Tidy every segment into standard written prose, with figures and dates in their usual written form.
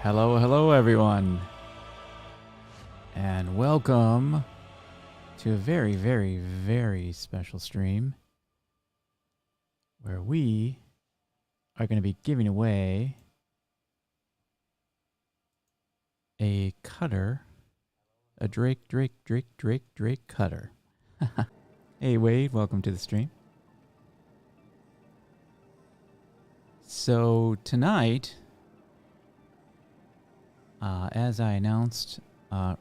Hello everyone, and welcome to a very special stream where we are going to be giving away a cutter, a Drake cutter. Hey Wade, welcome to the stream. So tonight, as I announced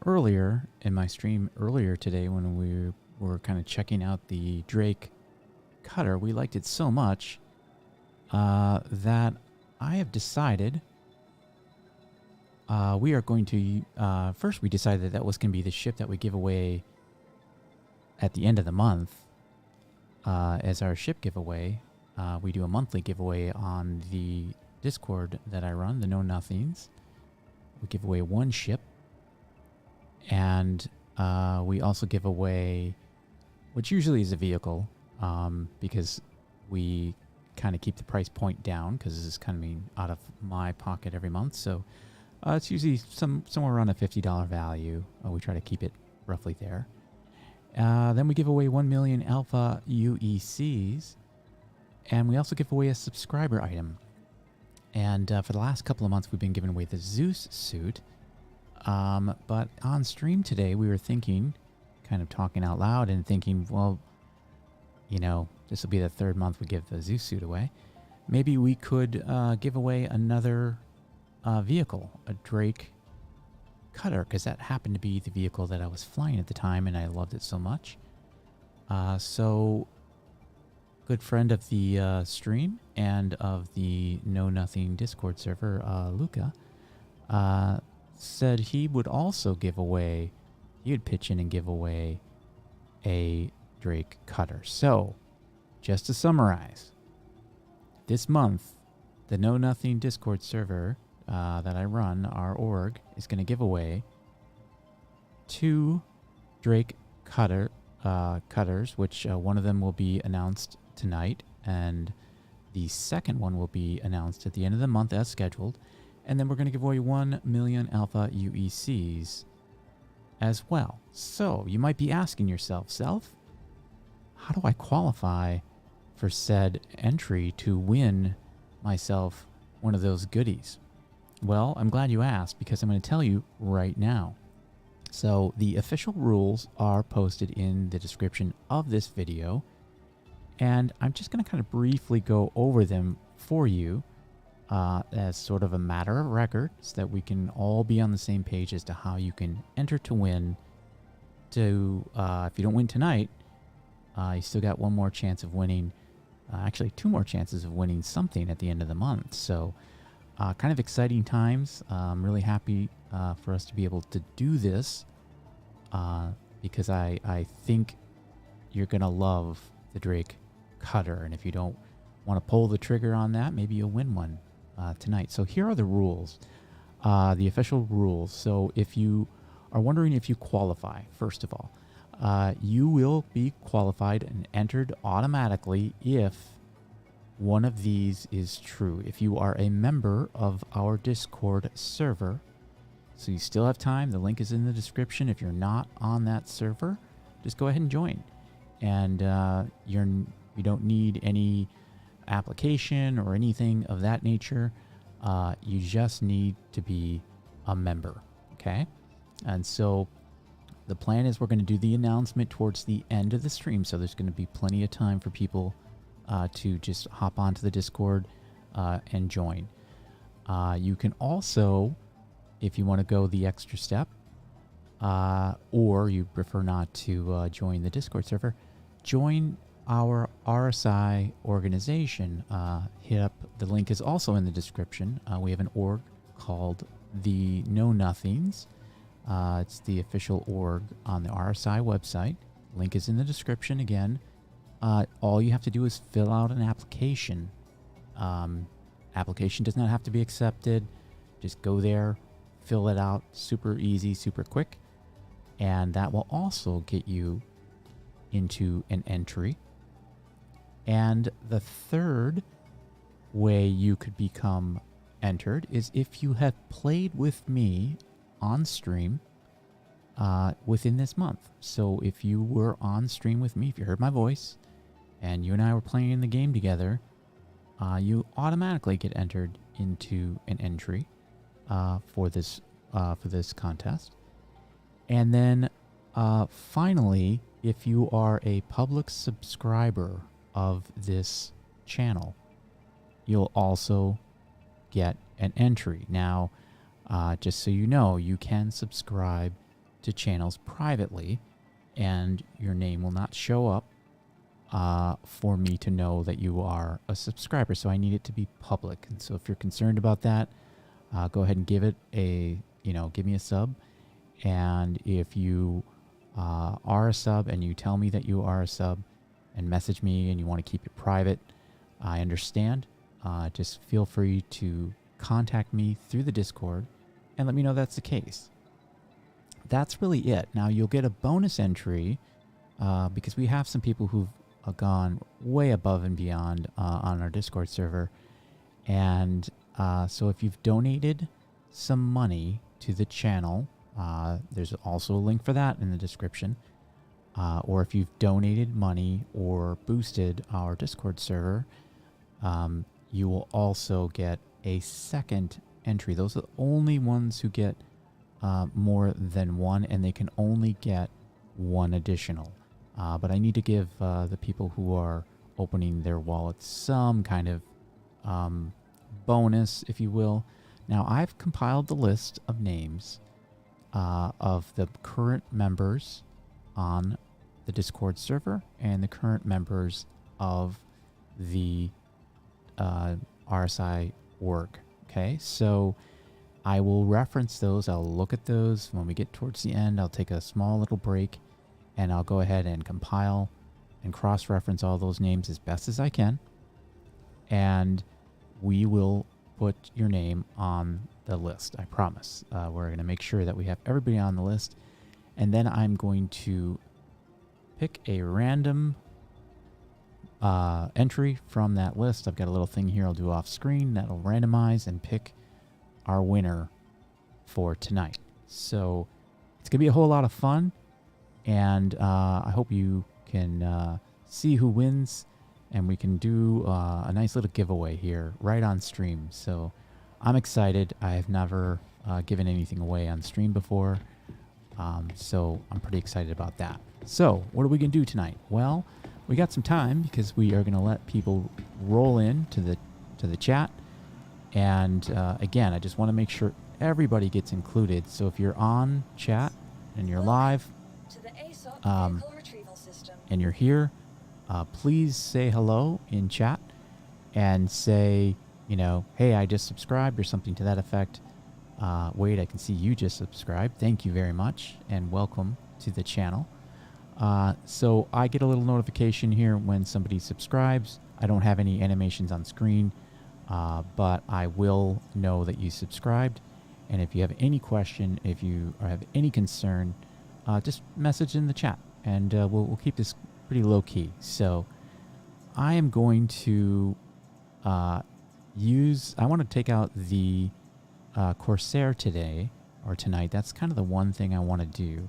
earlier in my stream earlier today when we were kind of checking out the Drake cutter, we liked it so much that I have decided we are going to, first we decided that was going to be the ship that we give away at the end of the month as our ship giveaway. We do a monthly giveaway on the Discord that I run, the Know Nothings. We give away one ship, and we also give away, which usually is a vehicle, because we kind of keep the price point down because this is coming out of my pocket every month. So it's usually somewhere around a $50 value. We try to keep it roughly there. Then we give away 1 million alpha UECs, and we also give away a subscriber item. And for the last couple of months, we've been giving away the Zeus suit. But on stream today, we were thinking, kind of talking out loud and thinking, well, you know, this will be the third month we give the Zeus suit away. Maybe we could give away another vehicle, a Drake cutter, because that happened to be the vehicle that I was flying at the time, and I loved it so much. So, good friend of the stream and of the Know Nothing Discord server, Luca, said he would also give away, he would pitch in and give away a Drake cutter. So, just to summarize, this month, the Know Nothing Discord server that I run, our org, is going to give away 2 Drake cutters, which one of them will be announced tonight, and the second one will be announced at the end of the month as scheduled. And then we're going to give away 1 million alpha UECs as well. So you might be asking yourself, how do I qualify for said entry to win myself one of those goodies? Well, I'm glad you asked, because I'm going to tell you right now. So the official rules are posted in the description of this video, and I'm just going to kind of briefly go over them for you as sort of a matter of record, so that we can all be on the same page as to how you can enter to win. If you don't win tonight, you still got one more chance of winning, actually 2 more chances of winning something at the end of the month. So kind of exciting times. I'm really happy for us to be able to do this because I think you're going to love the Drake cutter, and if you don't want to pull the trigger on that, maybe you'll win one tonight. So here are the rules, the official rules. So if you are wondering if you qualify, first of all, you will be qualified and entered automatically if one of these is true. If you are a member of our Discord server, so you still have time, the link is in the description. If you're not on that server, just go ahead and join. And you don't need any application or anything of that nature. You just need to be a member, okay? And so the plan is we're going to do the announcement towards the end of the stream, so there's going to be plenty of time for people to just hop onto the Discord and join. You can also, if you want to go the extra step, or you prefer not to join the Discord server, join our RSI organization. Hit up, the link is also in the description. We have an org called the Know Nothings. It's the official org on the RSI website. Link is in the description again. All you have to do is fill out an application. Application does not have to be accepted. Just go there, fill it out. Super easy, super quick. And that will also get you into an entry. And the third way you could become entered is if you have played with me on stream within this month. So if you were on stream with me, if you heard my voice, and you and I were playing in the game together, you automatically get entered into an entry for this contest. And then finally, if you are a public subscriber of this channel, you'll also get an entry. Now, just so you know, you can subscribe to channels privately, and your name will not show up for me to know that you are a subscriber. So I need it to be public. And so if you're concerned about that, go ahead and give it give me a sub. And if you are a sub and you tell me that you are a sub and message me and you want to keep it private, I understand. Just feel free to contact me through the Discord and let me know that's the case. That's really it. Now you'll get a bonus entry because we have some people who've gone way above and beyond on our Discord server. And so if you've donated some money to the channel, there's also a link for that in the description. Or if you've donated money or boosted our Discord server, you will also get a second entry. Those are the only ones who get more than one, and they can only get one additional. But I need to give the people who are opening their wallets some kind of bonus, if you will. Now, I've compiled the list of names of the current members on the Discord server and the current members of the RSI org. Okay, so I will reference those. I'll look at those when we get towards the end. I'll take a small little break and I'll go ahead and compile and cross-reference all those names as best as I can. And we will put your name on the list, I promise. We're going to make sure that we have everybody on the list. And then I'm going to pick a random entry from that list. I've got a little thing here I'll do off screen that'll randomize and pick our winner for tonight. So it's going to be a whole lot of fun. And I hope you can see who wins, and we can do a nice little giveaway here right on stream. So I'm excited. I have never given anything away on stream before, so I'm pretty excited about that. So what are we going to do tonight? Well, we got some time because we are going to let people roll in to the chat. And again, I just want to make sure everybody gets included. So if you're on chat and you're live and you're here, please say hello in chat and say, hey, I just subscribed or something to that effect. Wade, I can see you just subscribed. Thank you very much and welcome to the channel. So I get a little notification here when somebody subscribes. I don't have any animations on screen, but I will know that you subscribed. And if you have any question, if you have any concern, just message in the chat, and we'll keep this pretty low key. So I am going to I want to take out the Corsair today or tonight. That's kind of the one thing I want to do.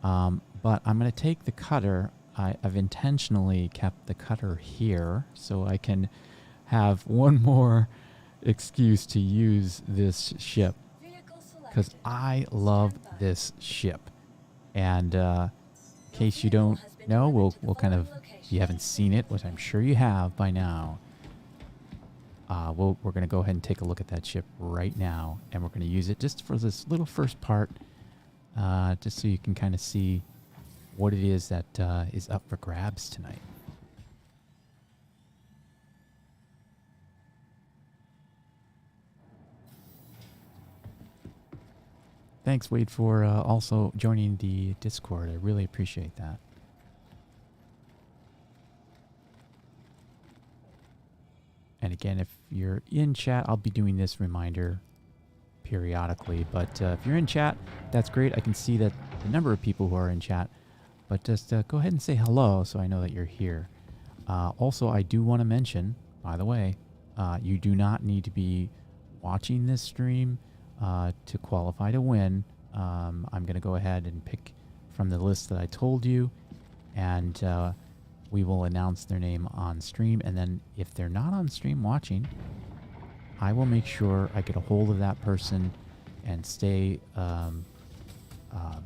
But I'm going to take the cutter. I've intentionally kept the cutter here so I can have one more excuse to use this ship, because I love this ship. And in case you don't know, we'll kind of, if you haven't seen it, which I'm sure you have by now, we're going to go ahead and take a look at that ship right now, and we're going to use it just for this little first part, just so you can kind of see what it is that is up for grabs tonight. Thanks, Wade, for also joining the Discord. I really appreciate that. And again, if you're in chat, I'll be doing this reminder periodically. But if you're in chat, that's great. I can see that the number of people who are in chat. But just go ahead and say hello so I know that you're here. Also, I do want to mention, by the way, you do not need to be watching this stream to qualify to win, I'm going to go ahead and pick from the list that I told you, and we will announce their name on stream. And then if they're not on stream watching, I will make sure I get a hold of that person and stay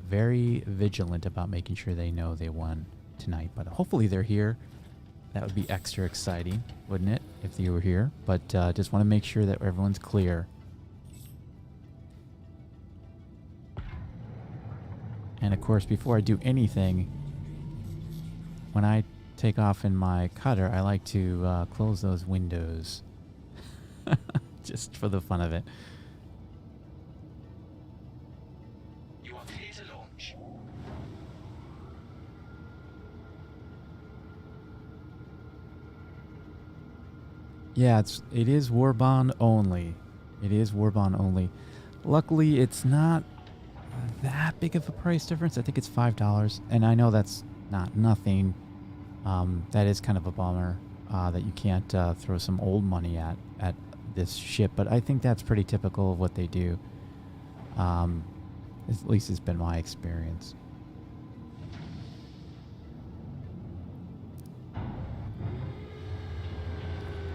very vigilant about making sure they know they won tonight. But hopefully they're here. That would be extra exciting, wouldn't it, if they were here? But just want to make sure that everyone's clear. And of course, before I do anything, when I take off in my cutter, I like to close those windows. Just for the fun of it. You are clear to launch. Yeah, it is Warbond only. It is Warbond only. Luckily, it's not that big of a price difference. I think it's $5, and I know that's not nothing. That is kind of a bummer that you can't throw some old money at this ship, but I think that's pretty typical of what they do. At least it's been my experience.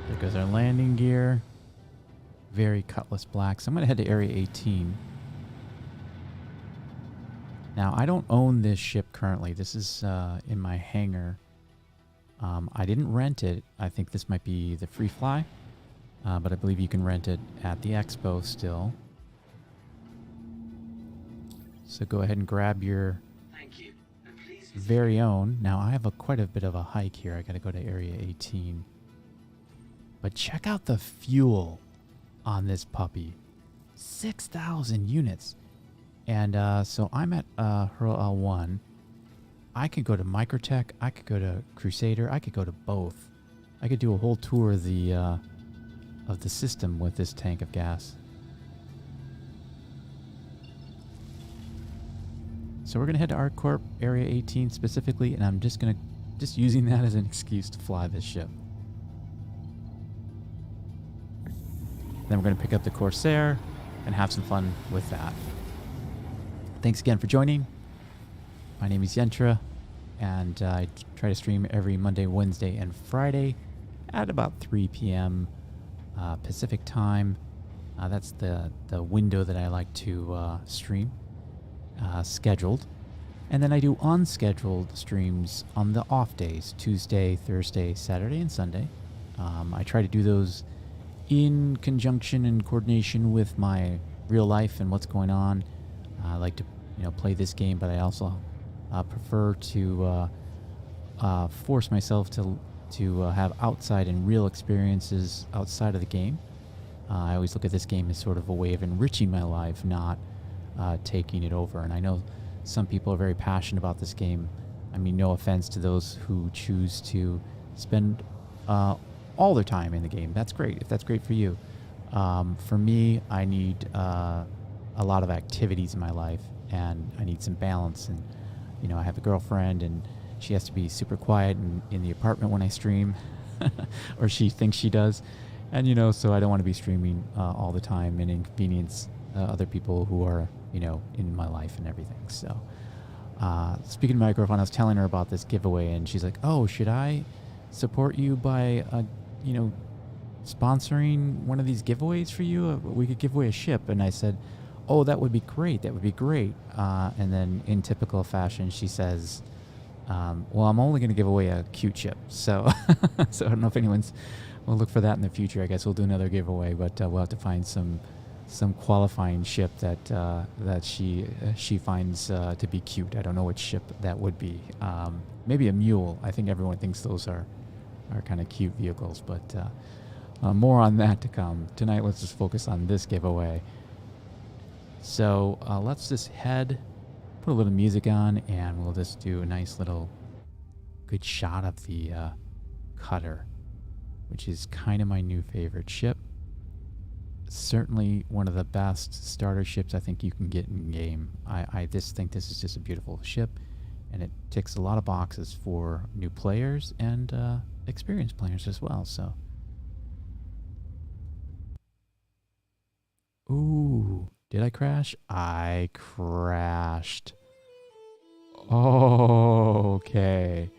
There goes our landing gear. Very Cutlass black. So I'm going to head to Area 18. Now, I don't own this ship currently. This is in my hangar. I didn't rent it. I think this might be the free fly. But I believe you can rent it at the expo still. So go ahead and grab your very own. Now, I have quite a bit of a hike here. I got to go to Area 18. But check out the fuel on this puppy. 6,000 units. And so I'm at Hurl L1. I could go to Microtech. I could go to Crusader. I could go to both. I could do a whole tour of the system with this tank of gas. So we're going to head to ArcCorp Area 18 specifically, and I'm just using that as an excuse to fly this ship. Then we're going to pick up the Corsair and have some fun with that. Thanks again for joining. My name is Yentra, and I try to stream every Monday, Wednesday, and Friday at about 3 p.m. Pacific time. That's the window that I like to stream, scheduled. And then I do unscheduled streams on the off days, Tuesday, Thursday, Saturday, and Sunday. I try to do those in conjunction and coordination with my real life and what's going on. I like to play this game, but I also prefer to force myself to have outside and real experiences outside of the game. I always look at this game as sort of a way of enriching my life, not taking it over. And I know some people are very passionate about this game. I mean, no offense to those who choose to spend all their time in the game. That's great, if that's great for you. For me, I need a lot of activities in my life, and I need some balance. And I have a girlfriend, and she has to be super quiet in the apartment when I stream, or she thinks she does. And, so I don't want to be streaming all the time and inconvenience other people who are, in my life and everything. So speaking to my girlfriend, I was telling her about this giveaway, and she's like, oh, should I support you by, sponsoring one of these giveaways for you? We could give away a ship. And I said, oh, that would be great. That would be great. And then in typical fashion, she says, well, I'm only going to give away a cute ship. So so I don't know if we'll look for that in the future. I guess we'll do another giveaway, but we'll have to find some qualifying ship that she finds to be cute. I don't know which ship that would be. Maybe a mule. I think everyone thinks those are kind of cute vehicles, but more on that to come. Tonight, let's just focus on this giveaway. So let's just put a little music on, and we'll just do a nice little good shot of the cutter, which is kind of my new favorite ship. Certainly one of the best starter ships I think you can get in game. I just think this is just a beautiful ship, and it ticks a lot of boxes for new players and experienced players as well. So Ooh, did I crash? I crashed. Okay.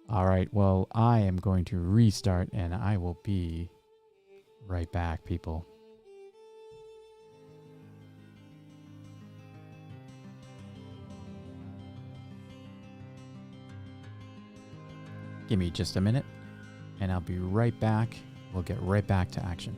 All right, well, I am going to restart and I will be right back, people. Give me just a minute and I'll be right back. We'll get right back to action.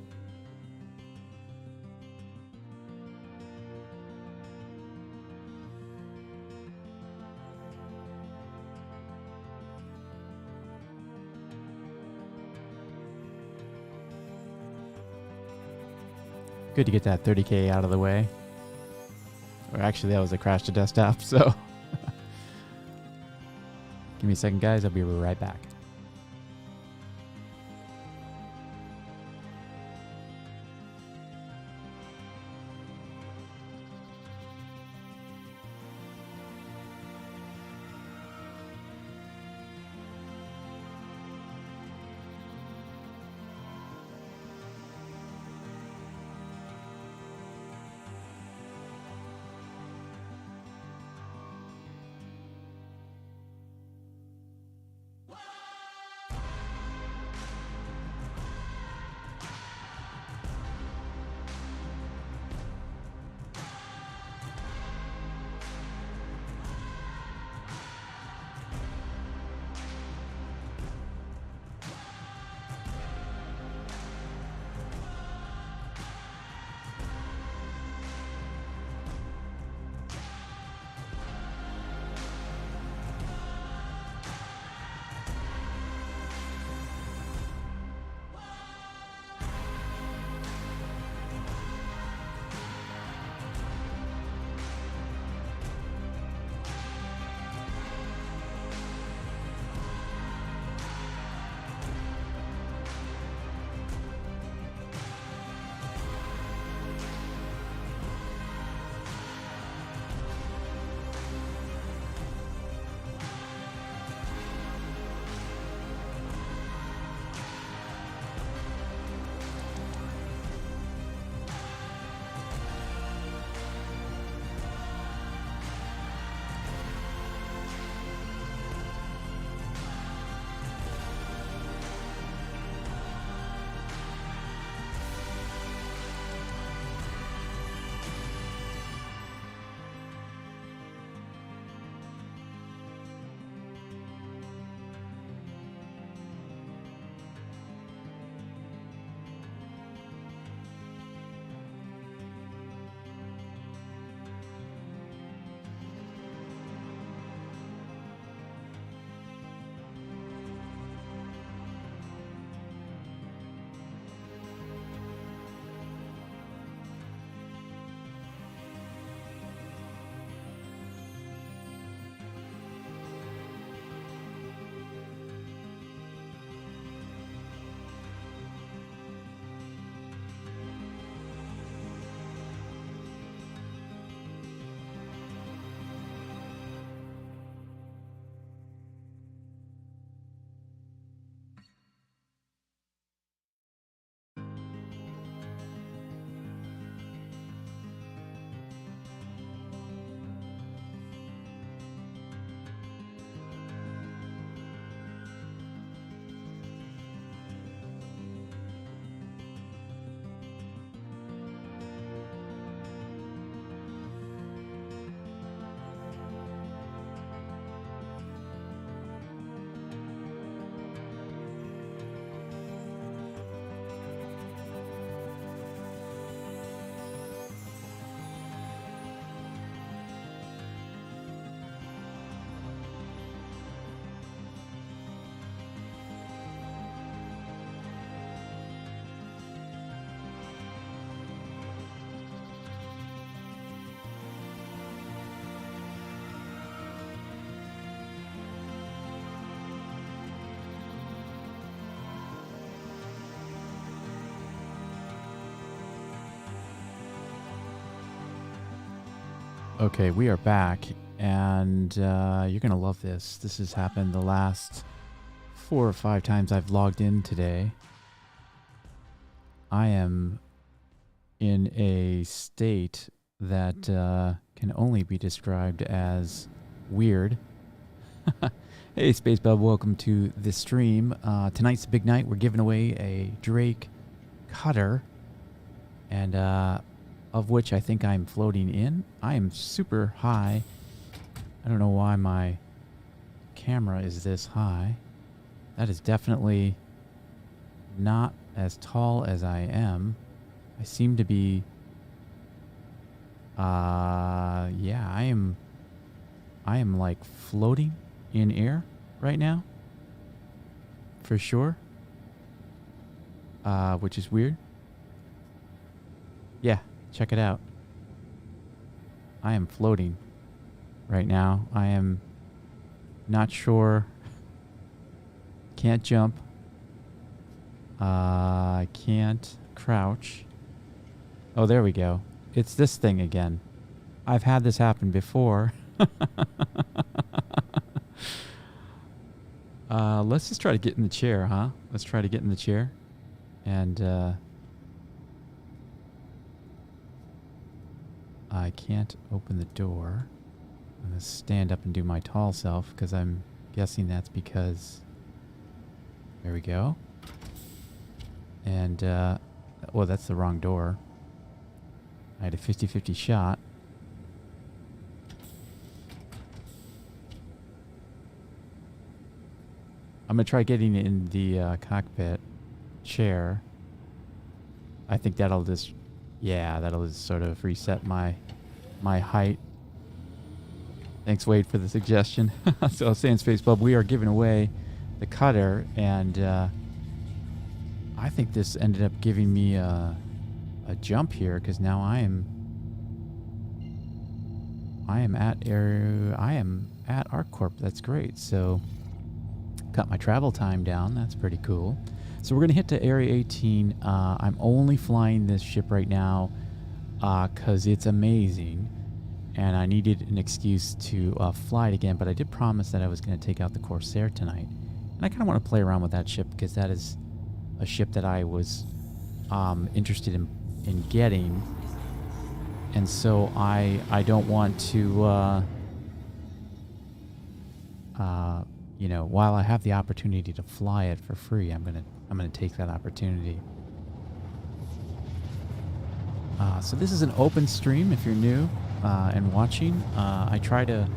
Good to get that 30K out of the way. Or actually, that was a crash to desktop, so. Give me a second, guys. I'll be right back. Okay, we are back, and you're going to love this. This has happened the last 4 or 5 times I've logged in today. I am in a state that can only be described as weird. Hey, Space Bub, welcome to the stream. Tonight's the big night. We're giving away a Drake cutter, and of which I think I'm floating in. I am super high. I don't know why my camera is this high. That is definitely not as tall as I am. I seem to be, yeah, I am like floating in air right now, for sure, which is weird. Yeah, check it out. I am floating right now. I am not sure. Can't jump. I can't crouch. Oh, there we go. It's this thing again. I've had this happen before. Let's just try to get in the chair, huh? Let's try to get in the chair. And I can't open the door. I'm going to stand up and do my tall self, because I'm guessing that's because... There we go. And, well, that's the wrong door. I had a 50-50 shot. I'm going to try getting in the cockpit chair. I think that'll just... Yeah, that'll just sort of reset my height. Thanks, Wade, for the suggestion. So, saying Space Bub, we are giving away the cutter, and I think this ended up giving me a jump here, because now I am at ArcCorp. That's great. So cut my travel time down. That's pretty cool. So we're gonna hit to Area 18. I'm only flying this ship right now because it's amazing, and I needed an excuse to fly it again. But I did promise that I was gonna take out the Corsair tonight, and I kind of want to play around with that ship, because that is a ship that I was interested in getting, and so I don't want to you know, while I have the opportunity to fly it for free, I'm gonna take that opportunity. So this is an open stream. If you're new and watching, I try to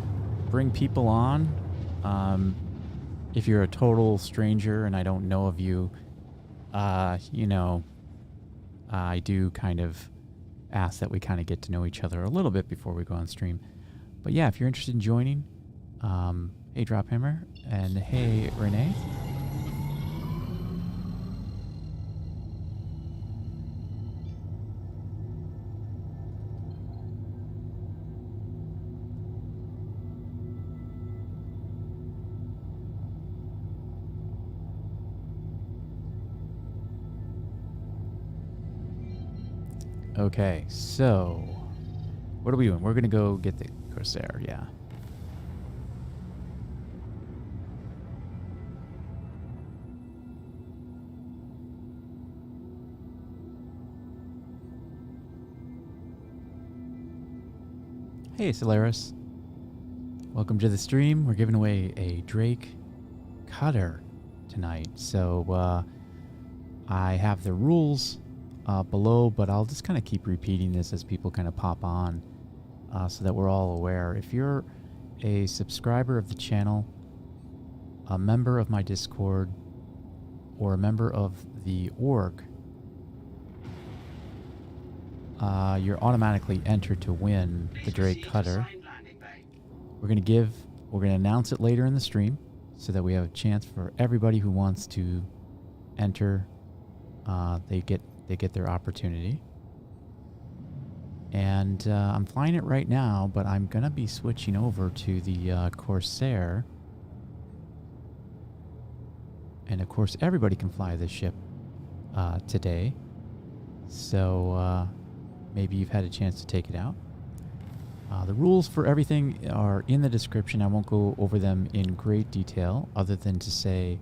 bring people on. If you're a total stranger and I don't know of you, you know, I do kind of ask that we kind of get to know each other a little bit before we go on stream. But yeah, if you're interested in joining, hey Drophammer, and hey Renee. Okay, so what are we doing? We're gonna go get the Corsair, yeah. Hey Solaris, welcome to the stream. We're giving away a Drake cutter tonight. So I have the rules below, but I'll just kind of keep repeating this as people kind of pop on so that we're all aware. If you're a subscriber of the channel, a member of my Discord, or a member of the org, you're automatically entered to win the Drake cutter. We're gonna announce it later in the stream so that we have a chance for everybody who wants to enter. They get their opportunity. And I'm flying it right now, but I'm gonna be switching over to the Corsair. And of course, everybody can fly this ship today. So maybe you've had a chance to take it out. The rules for everything are in the description. I won't go over them in great detail, other than to say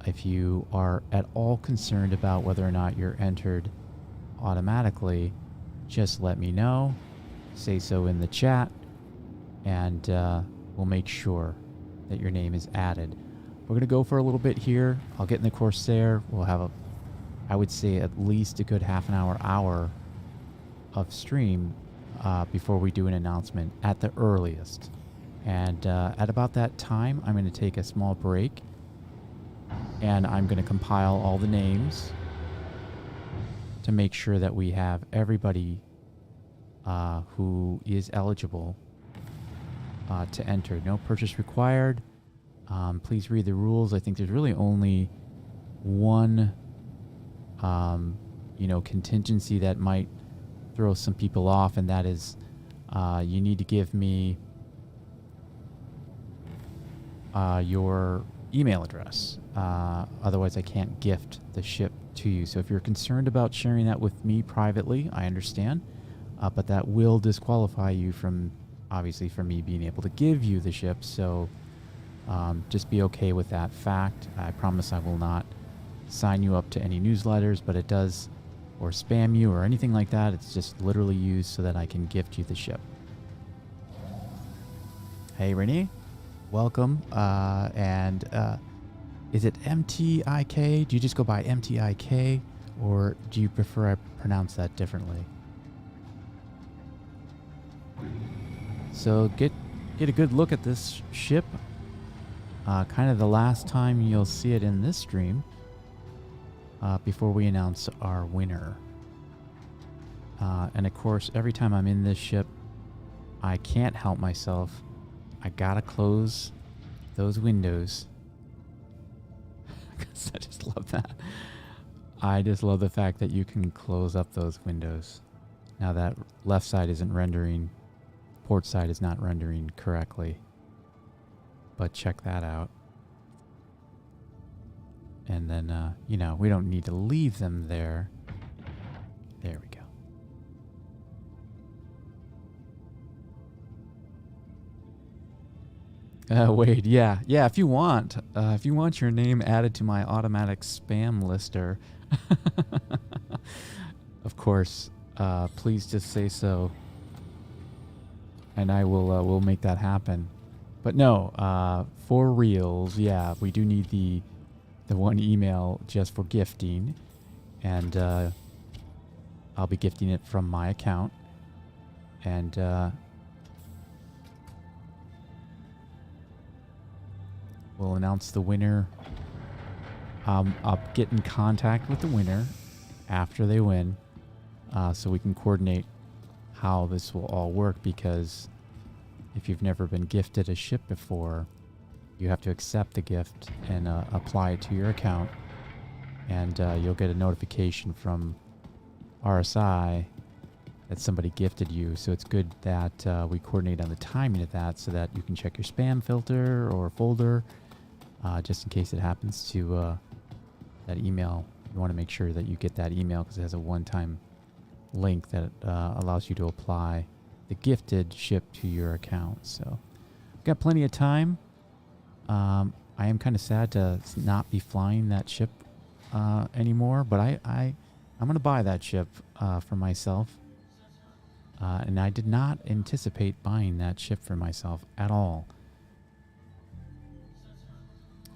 If you are at all concerned about whether or not you're entered automatically, just let me know. Say so in the chat, and we'll make sure that your name is added. We're going to go for a little bit here. I'll get in the Corsair. We'll have I would say at least a good half an hour of stream before we do an announcement at the earliest. And at about that time, I'm going to take a small break, and I'm going to compile all the names to make sure that we have everybody who is eligible to enter. No purchase required. Please read the rules. I think there's really only one, contingency that might throw some people off, and that is you need to give me your email address. Otherwise, I can't gift the ship to you. So if you're concerned about sharing that with me privately, I understand. But that will disqualify you from, obviously, from me being able to give you the ship. So just be okay with that fact. I promise I will not sign you up to any newsletters, but it does, or spam you or anything like that. It's just literally used so that I can gift you the ship. Hey, Renee. Welcome. Is it MTIK? Do you just go by MTIK, or do you prefer I pronounce that differently? So get a good look at this ship. Kind of the last time you'll see it in this stream before we announce our winner. And of course, every time I'm in this ship, I can't help myself. I gotta close those windows. Because I just love that. I just love the fact that you can close up those windows. Now that left side isn't rendering, port side is not rendering correctly. But check that out. And then, we don't need to leave them there. There we go. Wade, yeah, if you want your name added to my automatic spam lister, of course, please just say so, and I will we'll make that happen. But no, for reals, yeah, we do need the one email just for gifting, and I'll be gifting it from my account, and we'll announce the winner. I'll get in contact with the winner after they win, so we can coordinate how this will all work, because if you've never been gifted a ship before, you have to accept the gift and apply it to your account, and you'll get a notification from RSI that somebody gifted you. So it's good that we coordinate on the timing of that, so that you can check your spam filter or folder, just in case it happens to that email. You want to make sure that you get that email, because it has a one-time link that allows you to apply the gifted ship to your account. So we've got plenty of time. I am kind of sad to not be flying that ship anymore, but I'm going to buy that ship for myself. And I did not anticipate buying that ship for myself at all.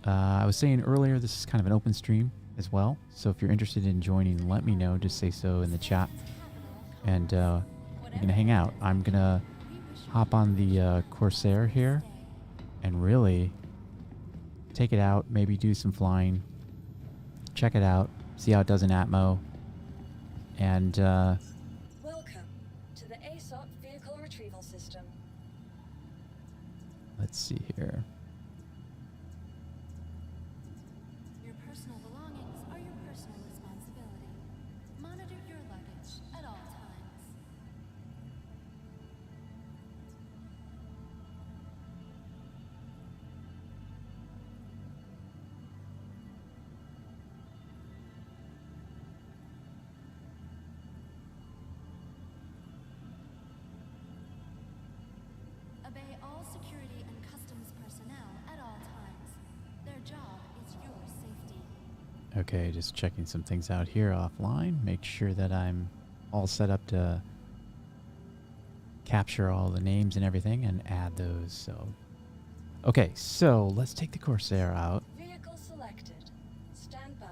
I was saying earlier, this is kind of an open stream as well. So if you're interested in joining, let me know. Just say so in the chat, and we're going to hang out. I'm going to hop on the Corsair here and really take it out, maybe do some flying, check it out, see how it does in Atmo, and Welcome to the ROC Vehicle Retrieval System. let's see here. Your personal belongings are your personal responsibility. Monitor your luggage at all times. Obey all security and customs personnel Okay, just checking some things out here offline. Make sure that I'm all set up to capture all the names and everything and add those. So, okay, so let's take the Corsair out. Vehicle selected. Stand by.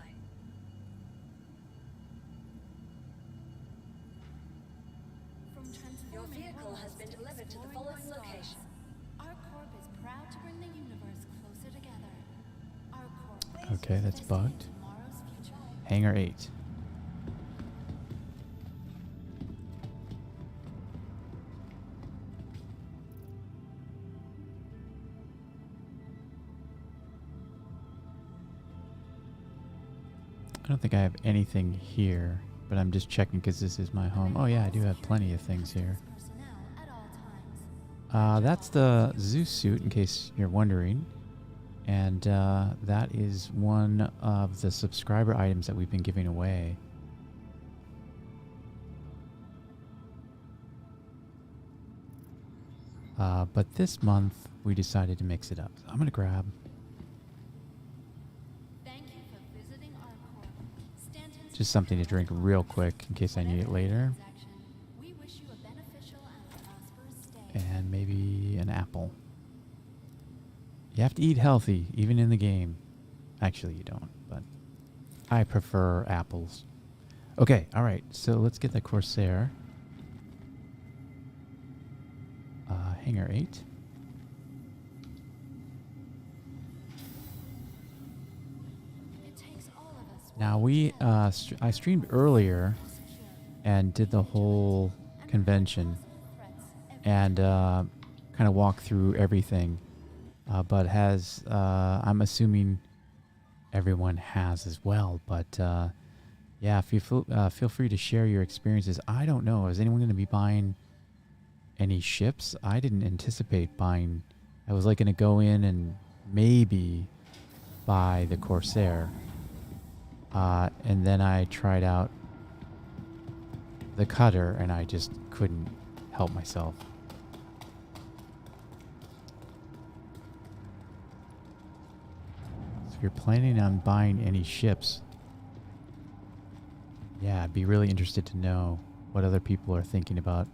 From Your transforming vehicle has worlds been delivered to the exploring following stars, location. Our Corp is proud to bring the universe closer together. Our Corp. Okay, that's Visiting bugged. tomorrow's future. Hangar 8. I don't think I have anything here, but I'm just checking because this is my home. Oh yeah, I do have plenty of things here. Personnel at all times. That's the Zeus suit, in case you're wondering. And that is one of the subscriber items that we've been giving away. But this month, we decided to mix it up. So I'm going to grab... Thank you for visiting our Corp. Stanton's just something to drink real quick in case I need it later. transaction. We wish you a beneficial and prosperous stay. And maybe an apple. You have to eat healthy, even in the game. Actually, you don't, but I prefer apples. Okay, alright, so let's get the Corsair. Hangar 8. It takes all of us Now working together I streamed earlier to secure and did the whole convention threats and kind of walked through everything. But I'm assuming everyone has as well. But yeah, if you feel free to share your experiences. I don't know. Is anyone going to be buying any ships? I didn't anticipate buying. I was like going to go in and maybe buy the Corsair. And then I tried out the cutter and I just couldn't help myself. So if you're planning on buying any ships, yeah, I'd be really interested to know what other people are thinking about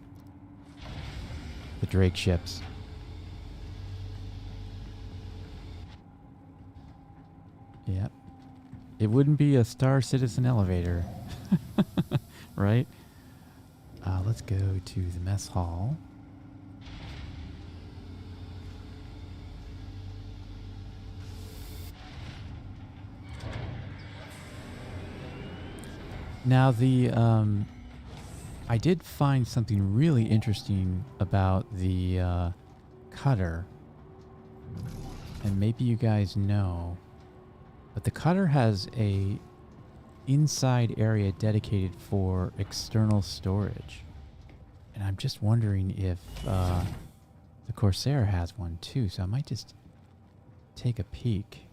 the Drake ships. Yep. It wouldn't be a Star Citizen elevator. Right? Let's go to the mess hall. Now I did find something really interesting about the cutter, and maybe you guys know, but the cutter has a inside area dedicated for external storage, and I'm just wondering if the Corsair has one too. So I might just take a peek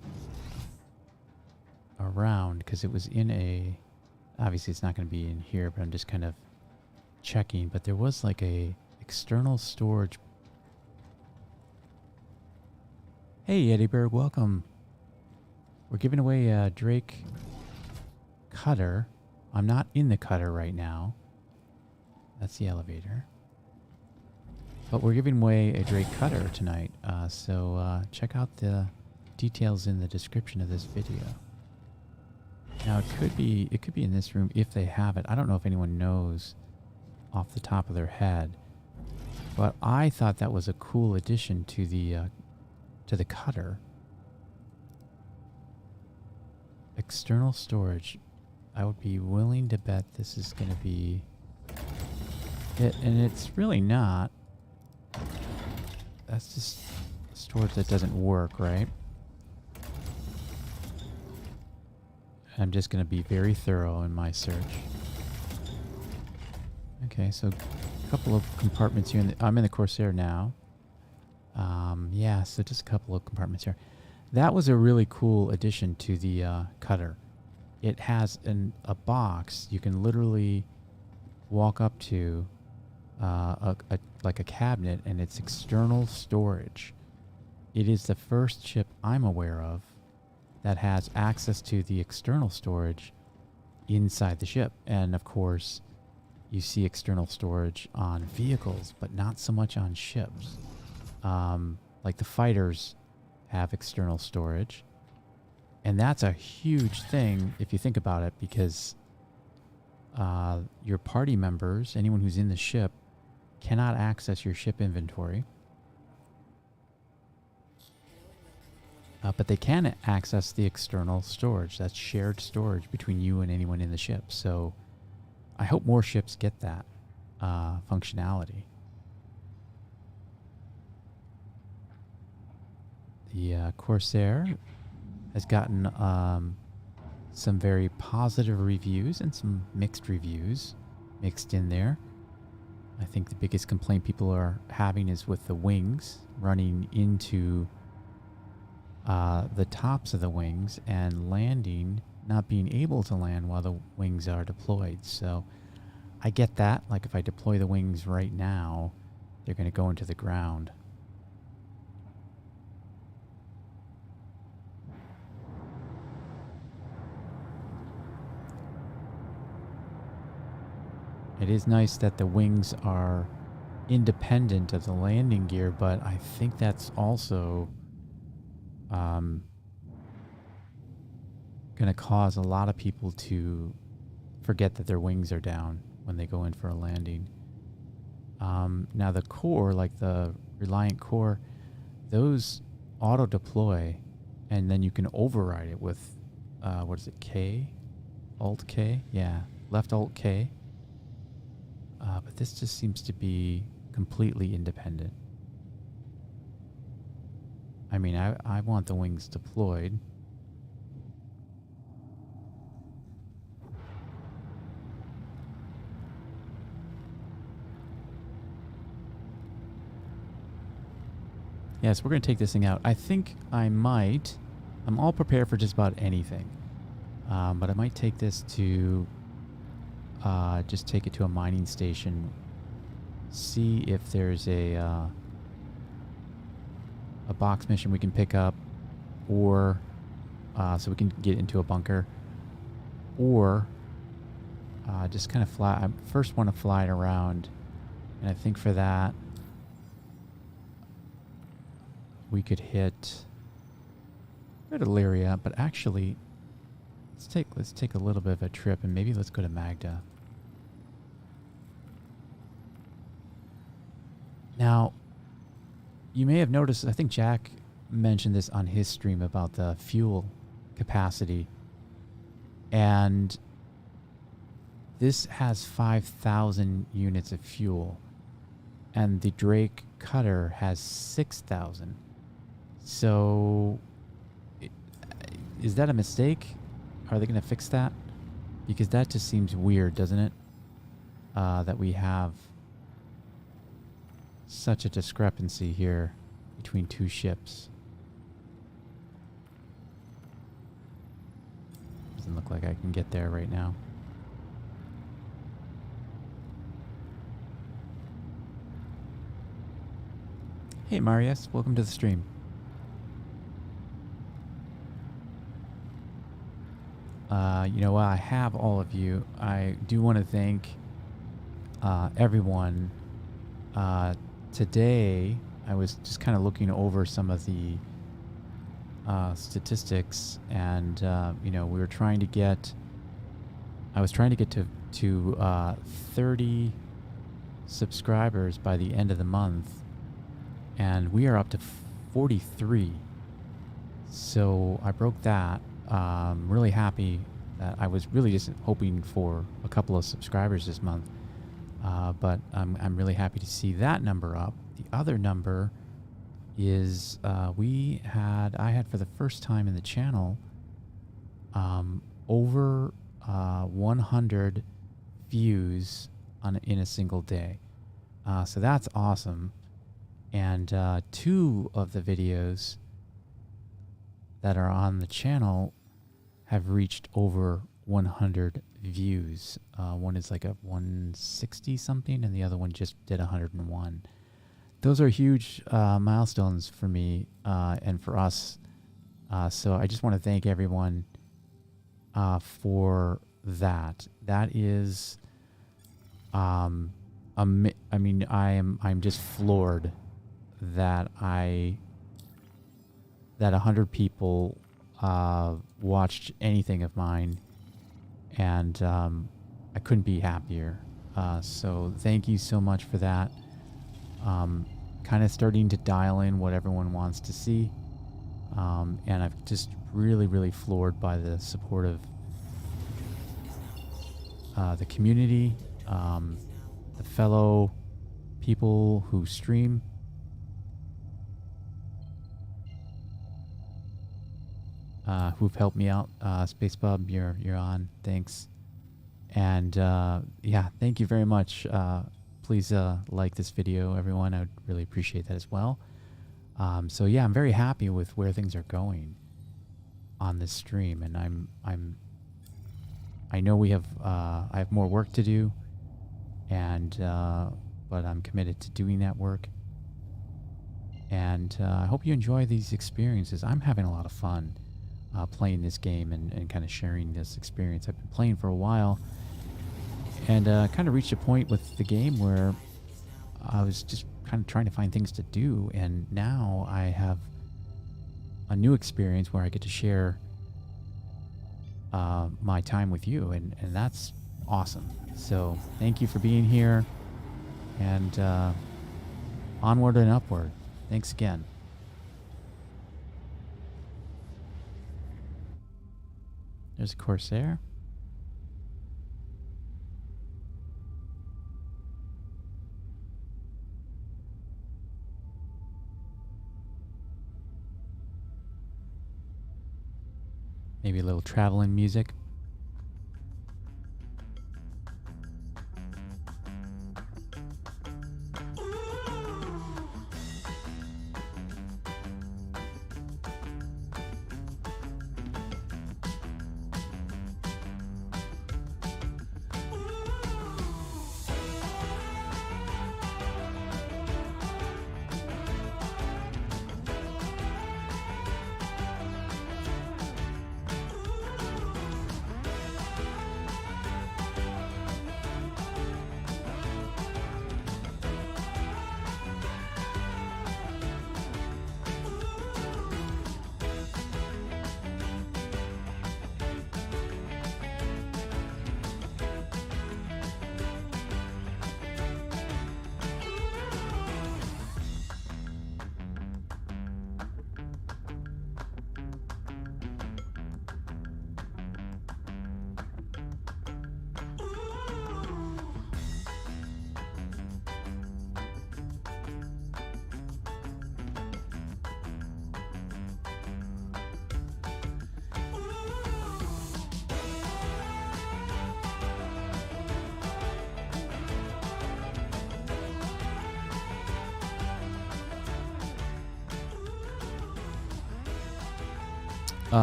around because it was in a. Obviously, it's not going to be in here, but I'm just kind of checking. But there was like a external storage. Hey, Eddie Berg, welcome. We're giving away a Drake cutter. I'm not in the cutter right now. That's the elevator. But we're giving away a Drake cutter tonight. So check out the details in the description of this video. Now it could be in this room if they have it. I don't know if anyone knows off the top of their head, but I thought that was a cool addition to the cutter. External storage. I would be willing to bet this is going to be it, and it's really not. That's just storage that doesn't work, right? I'm just going to be very thorough in my search. Okay, so a couple of compartments here. I'm in the Corsair now. Yeah, so just a couple of compartments here. That was a really cool addition to the cutter. It has a box you can literally walk up to, like a cabinet, and it's external storage. It is the first ship I'm aware of that has access to the external storage inside the ship. And of course, you see external storage on vehicles, but not so much on ships. Like the fighters have external storage. And that's a huge thing if you think about it, because your party members, anyone who's in the ship, cannot access your ship inventory. But they can access the external storage. That's shared storage between you and anyone in the ship. So I hope more ships get that functionality. The Corsair has gotten some very positive reviews and some mixed reviews mixed in there. I think the biggest complaint people are having is with the wings running into the tops of the wings and landing, not being able to land while the wings are deployed. So I get that. Like if I deploy the wings right now, they're going to go into the ground. It is nice that the wings are independent of the landing gear, but I think that's also going to cause a lot of people to forget that their wings are down when they go in for a landing. Now the core, like the Reliant core, those auto deploy, and then you can override it with what is it, K? Alt K? Yeah, left Alt K. But this just seems to be completely independent. I mean, I want the wings deployed. Yes, we're going to take this thing out. I think I might. I'm all prepared for just about anything. But I might take this to... just take it to a mining station. See if there's a box mission we can pick up, or so we can get into a bunker, or just kind of fly. I first want to fly it around, and I think for that we could hit Illyria, but actually let's take a little bit of a trip, and maybe let's go to Magda. Now, you may have noticed, I think Jack mentioned this on his stream about the fuel capacity. And this has 5,000 units of fuel. And the Drake Cutter has 6,000. So, is that a mistake? Are they going to fix that? Because that just seems weird, doesn't it? That we have such a discrepancy here between two ships. Doesn't look like I can get there right now. Hey Marius, welcome to the stream. You know what? I have all of you. I do want to thank everyone. Today, I was just kind of looking over some of the statistics, and you know, we were trying to get. I was trying to get to 30 subscribers by the end of the month, and we are up to 43. So I broke that. Really happy that I was really just hoping for a couple of subscribers this month. But I'm really happy to see that number up. The other number is I had for the first time in the channel over 100 views in a single day. So that's awesome. And 2 of the videos that are on the channel have reached over 100 views. One is like a 160 something, and the other one just did 101. Those are huge milestones for me and for us So I just want to thank everyone for that. That is, I mean, I'm just floored that 100 people watched anything of mine, and I couldn't be happier. So thank you so much for that. Kind of starting to dial in what everyone wants to see. And I'm just really floored by the support of the community, the fellow people who stream. Who've helped me out. Space Bub, you're on. Thanks. And yeah, thank you very much. Please like this video, everyone. I would really appreciate that as well. So yeah, I'm very happy with where things are going on this stream, and I know we have I have more work to do, and but I'm committed to doing that work. And I hope you enjoy these experiences. I'm having a lot of fun playing this game and kind of sharing this experience. I've been playing for a while, and kind of reached a point with the game where I was just kind of trying to find things to do, and now I have a new experience where I get to share my time with you, and that's awesome. So thank you for being here, and onward and upward. Thanks again. There's a Corsair. Maybe a little traveling music.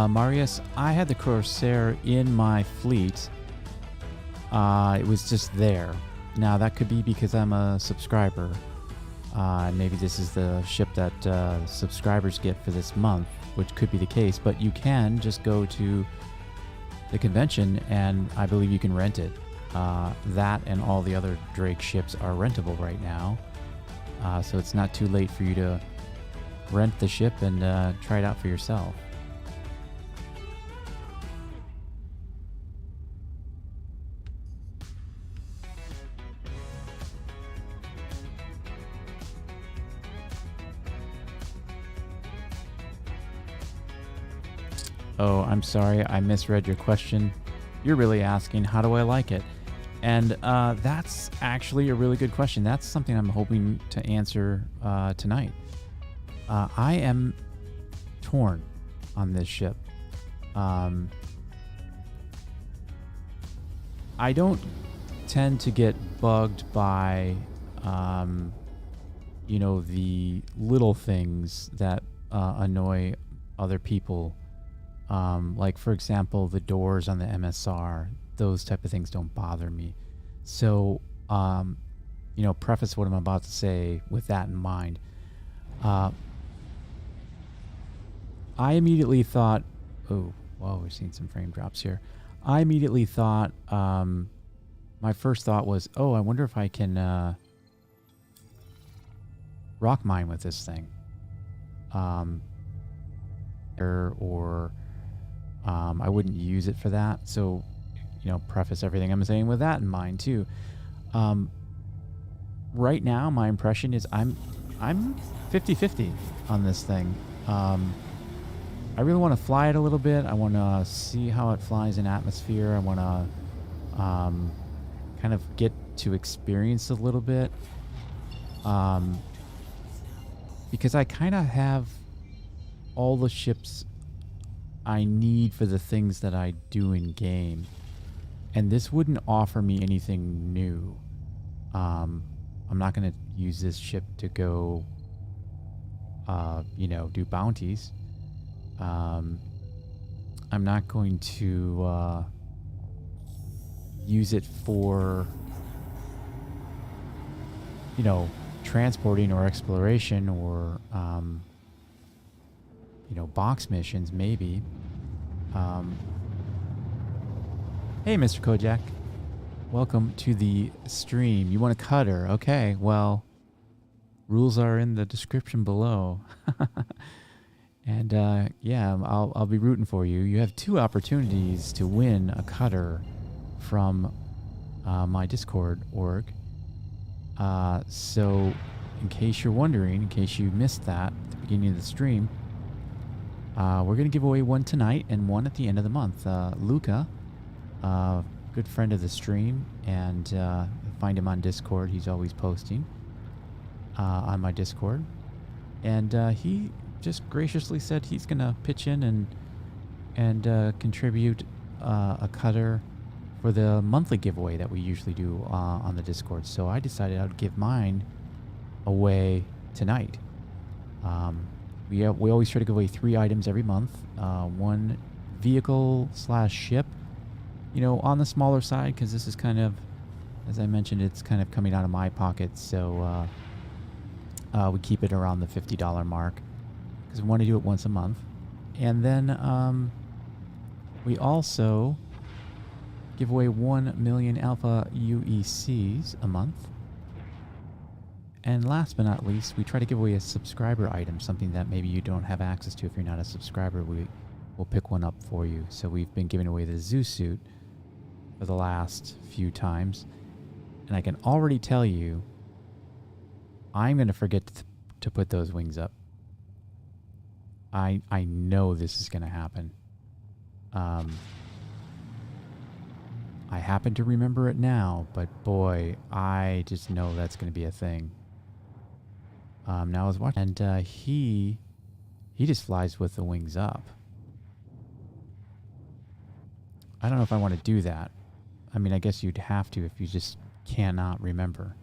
Marius, I had the Corsair in my fleet. It was just there. Now, that could be because I'm a subscriber. Maybe this is the ship that subscribers get for this month, which could be the case. But you can just go to the convention, and I believe you can rent it. That and all the other Drake ships are rentable right now. So it's not too late for you to rent the ship and try it out for yourself. Oh, I'm sorry, I misread your question. You're really asking, how do I like it? And that's actually a really good question. That's something I'm hoping to answer tonight. I am torn on this ship. I don't tend to get bugged by, you know, the little things that annoy other people. Like, for example, the doors on the MSR, those type of things don't bother me. So, you know, preface what I'm about to say with that in mind. I immediately thought, oh, whoa, we're seeing some frame drops here. I immediately thought, my first thought was, oh, I wonder if I can rock mine with this thing. Or I wouldn't use it for that. So, you know, preface everything I'm saying with that in mind too. Right now, my impression is I'm 50-50 on this thing. I really want to fly it a little bit. I want to see how it flies in atmosphere. I want to kind of get to experience a little bit. Because I kind of have all the ships I need for the things that I do in game. And this wouldn't offer me anything new. I'm not going to use this ship to go, you know, do bounties. I'm not going to use it for, you know, transporting or exploration or, you know, box missions, maybe. Hey, Mr. Kojak. Welcome to the stream. You want a cutter? Okay, well, rules are in the description below. And yeah, I'll be rooting for you. You have 2 opportunities to win a cutter from my Discord org. So, in case you're wondering, in case you missed that at the beginning of the stream, we're going to give away one tonight and one at the end of the month. Luca, good friend of the stream, and find him on Discord. He's always posting on my Discord. And he just graciously said he's going to pitch in and contribute a cutter for the monthly giveaway that we usually do on the Discord. So I decided I would give mine away tonight. We always try to give away 3 items every month. 1 vehicle/ship, you know, on the smaller side, because this is kind of, as I mentioned, it's kind of coming out of my pocket. So we keep it around the $50 mark because we want to do it once a month. And then we also give away 1 million alpha UECs a month. And last but not least, we try to give away a subscriber item, something that maybe you don't have access to if you're not a subscriber. We'll pick one up for you. So we've been giving away the zoo suit for the last few times. And I can already tell you, I'm going to forget to put those wings up. I know this is going to happen. I happen to remember it now, but boy, I just know that's going to be a thing. Now I was watching, and he just flies with the wings up. I don't know if I want to do that. I mean, I guess you'd have to if you just cannot remember.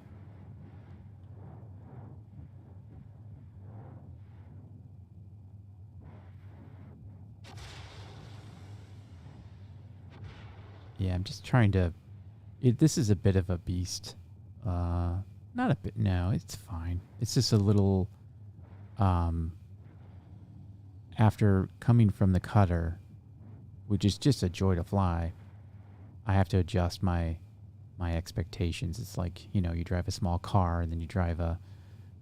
Yeah, I'm just trying to... this is a bit of a beast. Not a bit... No, it's fine. It's just a little... after coming from the cutter, which is just a joy to fly, I have to adjust my expectations. It's like, you know, you drive a small car and then you drive a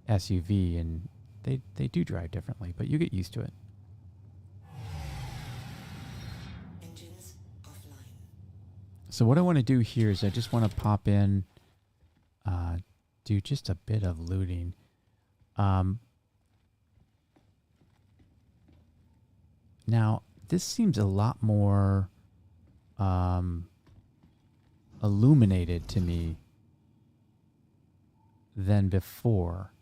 SUV, and they do drive differently, but you get used to it. So what I want to do here is I just want to pop in, do just a bit of looting. Now, this seems a lot more illuminated to me than before.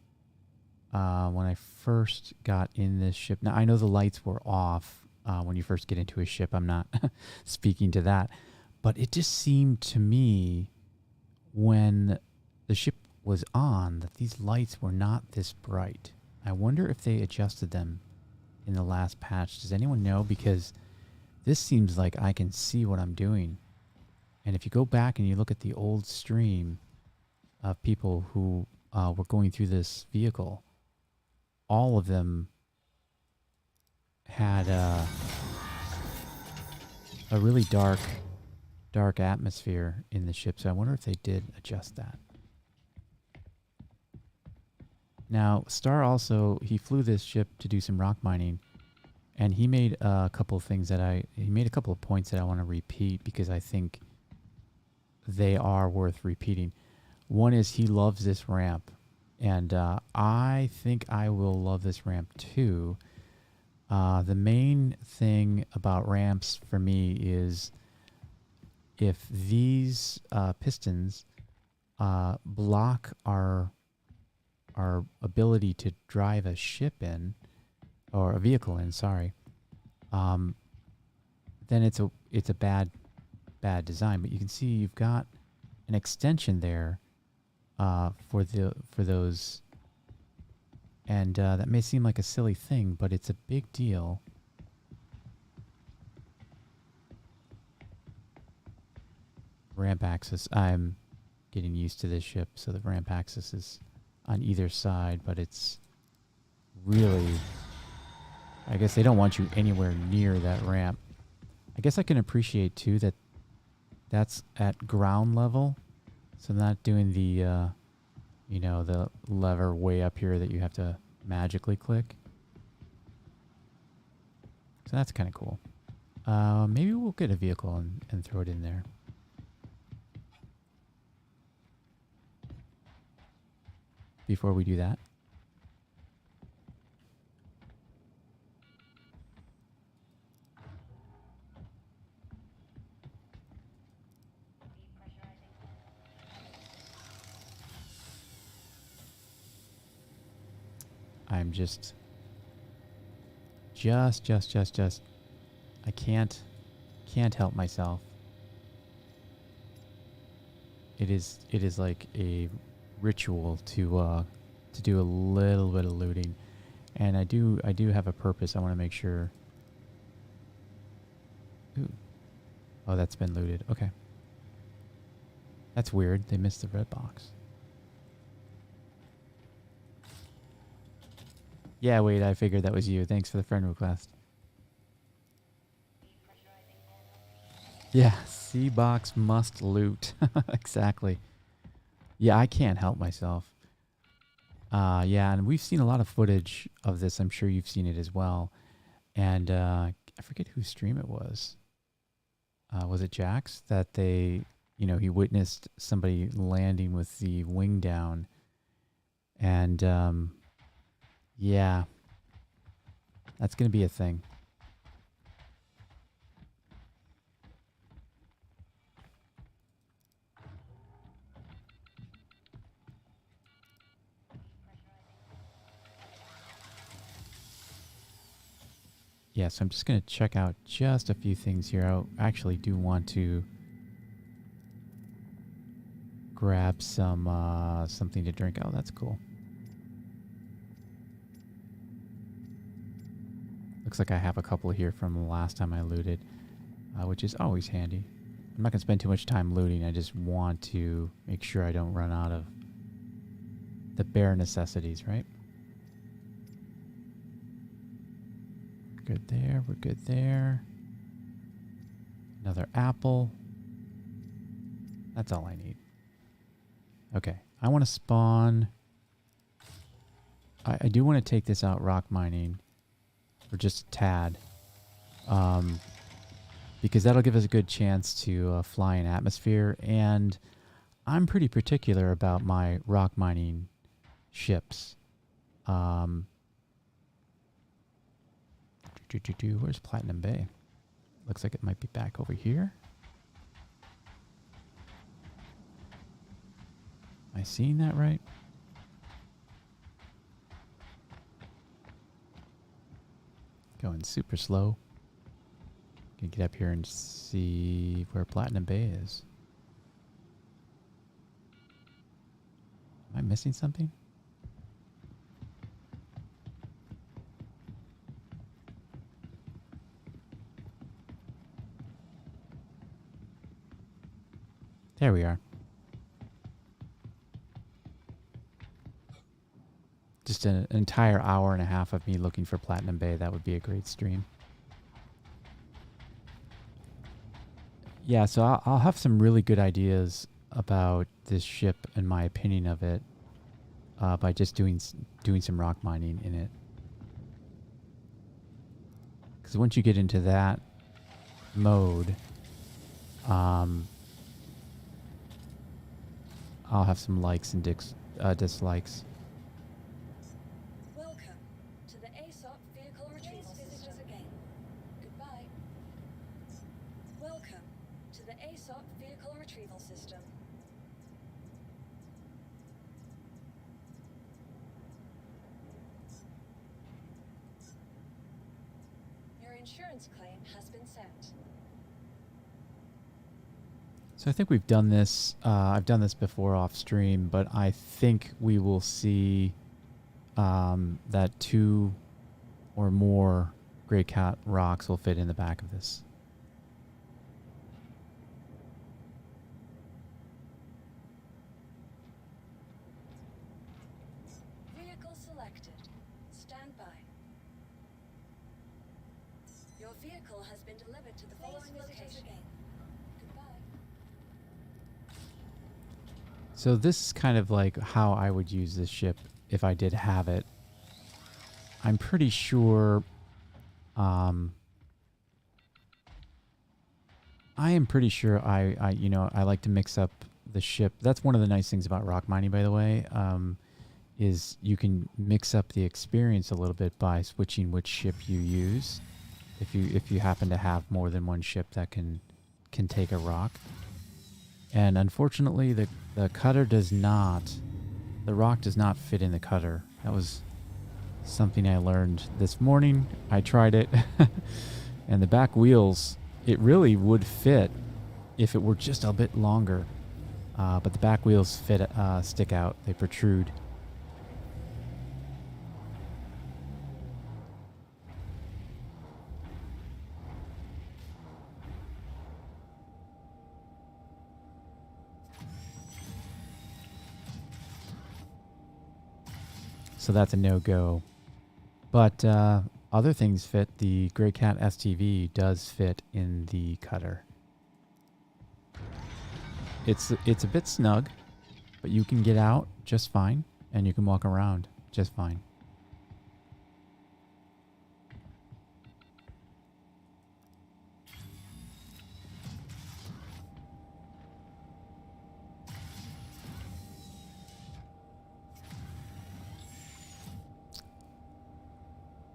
When I first got in this ship. Now, I know the lights were off when you first get into a ship. I'm not speaking to that. But it just seemed to me when the ship was on that these lights were not this bright. I wonder if they adjusted them in the last patch. Does anyone know? Because this seems like I can see what I'm doing. And if you go back and you look at the old stream of people who were going through this vehicle, all of them had a really dark atmosphere in the ship, so I wonder if they did adjust that. Now, Star also, he flew this ship to do some rock mining, and he made a couple of things that he made a couple of points that I want to repeat because I think they are worth repeating. One is he loves this ramp, and I think I will love this ramp too. The main thing about ramps for me is if these pistons block our ability to drive a ship in, or a vehicle in, sorry, then it's a bad design. But you can see you've got an extension there for those, and that may seem like a silly thing, but it's a big deal. Ramp axis. I'm getting used to this ship, so the ramp axis is on either side, but it's really, I guess they don't want you anywhere near that ramp. I guess I can appreciate too that that's at ground level, so not doing the the lever way up here that you have to magically click. So that's kind of cool. Maybe we'll get a vehicle and throw it in there. Before we do that, I'm just I can't help myself. It is like a ritual to do a little bit of looting, and I do have a purpose. I want to make sure. Ooh. Oh, that's been looted. Okay. That's weird. They missed the red box. Yeah, wait, I figured that was you. Thanks for the friend request. Yeah, C-box must loot. Exactly. Yeah, I can't help myself. Yeah, and we've seen a lot of footage of this. I'm sure you've seen it as well. And I forget whose stream it was. Was it Jack's? That he witnessed somebody landing with the wing down. And yeah, that's going to be a thing. Yeah, so I'm just going to check out just a few things here. I actually do want to grab some something to drink. Oh, that's cool. Looks like I have a couple here from the last time I looted, which is always handy. I'm not going to spend too much time looting. I just want to make sure I don't run out of the bare necessities, right? Good there. We're good there. Another apple. That's all I need. Okay. I want to spawn. I do want to take this out rock mining for just a tad. Because that'll give us a good chance to fly in atmosphere. And I'm pretty particular about my rock mining ships. Where's Platinum Bay? Looks like it might be back over here. Am I seeing that right? Going super slow. Can get up here and see where Platinum Bay is. Am I missing something? There just an entire hour and a half of me looking for Platinum Bay, that would be a great stream. Yeah, so I'll have some really good ideas about this ship and my opinion of it by just doing some rock mining in it. Because once you get into that mode, I'll have some likes and dislikes. Welcome to the ASOC vehicle retrieval system. Again. Goodbye. Welcome to the ASOC vehicle retrieval system. Your insurance claim has been sent. So I think we've done this. I've done this before off stream, but I think we will see that 2 or more Grey Cat rocks will fit in the back of this. Vehicle selected. Stand by. Your vehicle has been delivered to the following location. Goodbye. So this is kind of like how I would use this ship if I did have it. I'm pretty sure... I am pretty sure I like to mix up the ship. That's one of the nice things about rock mining, by the way, is you can mix up the experience a little bit by switching which ship you use. If you happen to have more than one ship that can take a rock. And unfortunately, the cutter does not, the rock does not fit in the cutter. That was something I learned this morning. I tried it, and the back wheels, it really would fit if it were just a bit longer. But the back wheels stick out, they protrude. So that's a no-go. But other things fit. The Grey Cat STV does fit in the cutter. It's a bit snug, but you can get out just fine, and you can walk around just fine.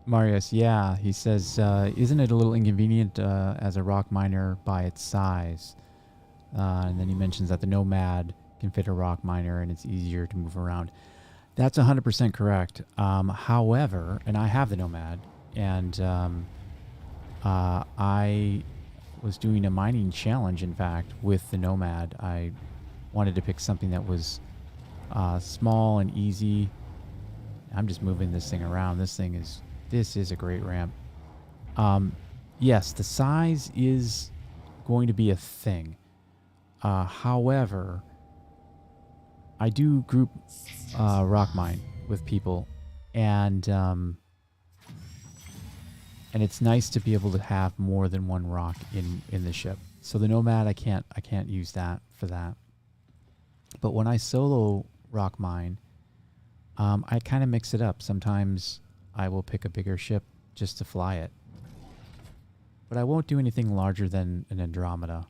Marius, yeah, he says, isn't it a little inconvenient as a rock miner by its size? And then he mentions that the Nomad can fit a rock miner and it's easier to move around. That's 100% correct. However, and I have the Nomad, and I was doing a mining challenge, in fact, with the Nomad. I wanted to pick something that was small and easy. I'm just moving this thing around. This is a great ramp. Yes, the size is going to be a thing. However, I do group rock mine with people, and it's nice to be able to have more than one rock in the ship. So the Nomad, I can't use that for that. But when I solo rock mine, I kind of mix it up. Sometimes I will pick a bigger ship just to fly it. But I won't do anything larger than an Andromeda.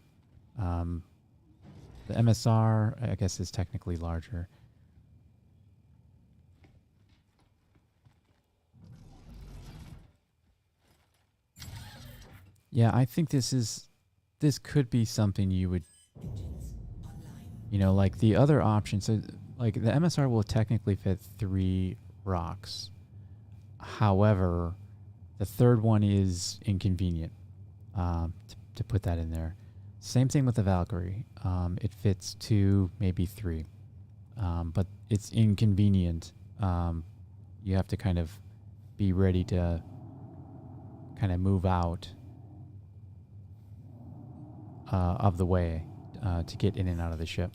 The MSR, I guess, is technically larger. Yeah, I think this could be something you would, like the other option. So, like the MSR will technically fit 3 rocks. However, the third one is inconvenient to put that in there. Same thing with the Valkyrie. It fits 2, maybe 3. But it's inconvenient. You have to kind of be ready to kind of move out of the way to get in and out of the ship.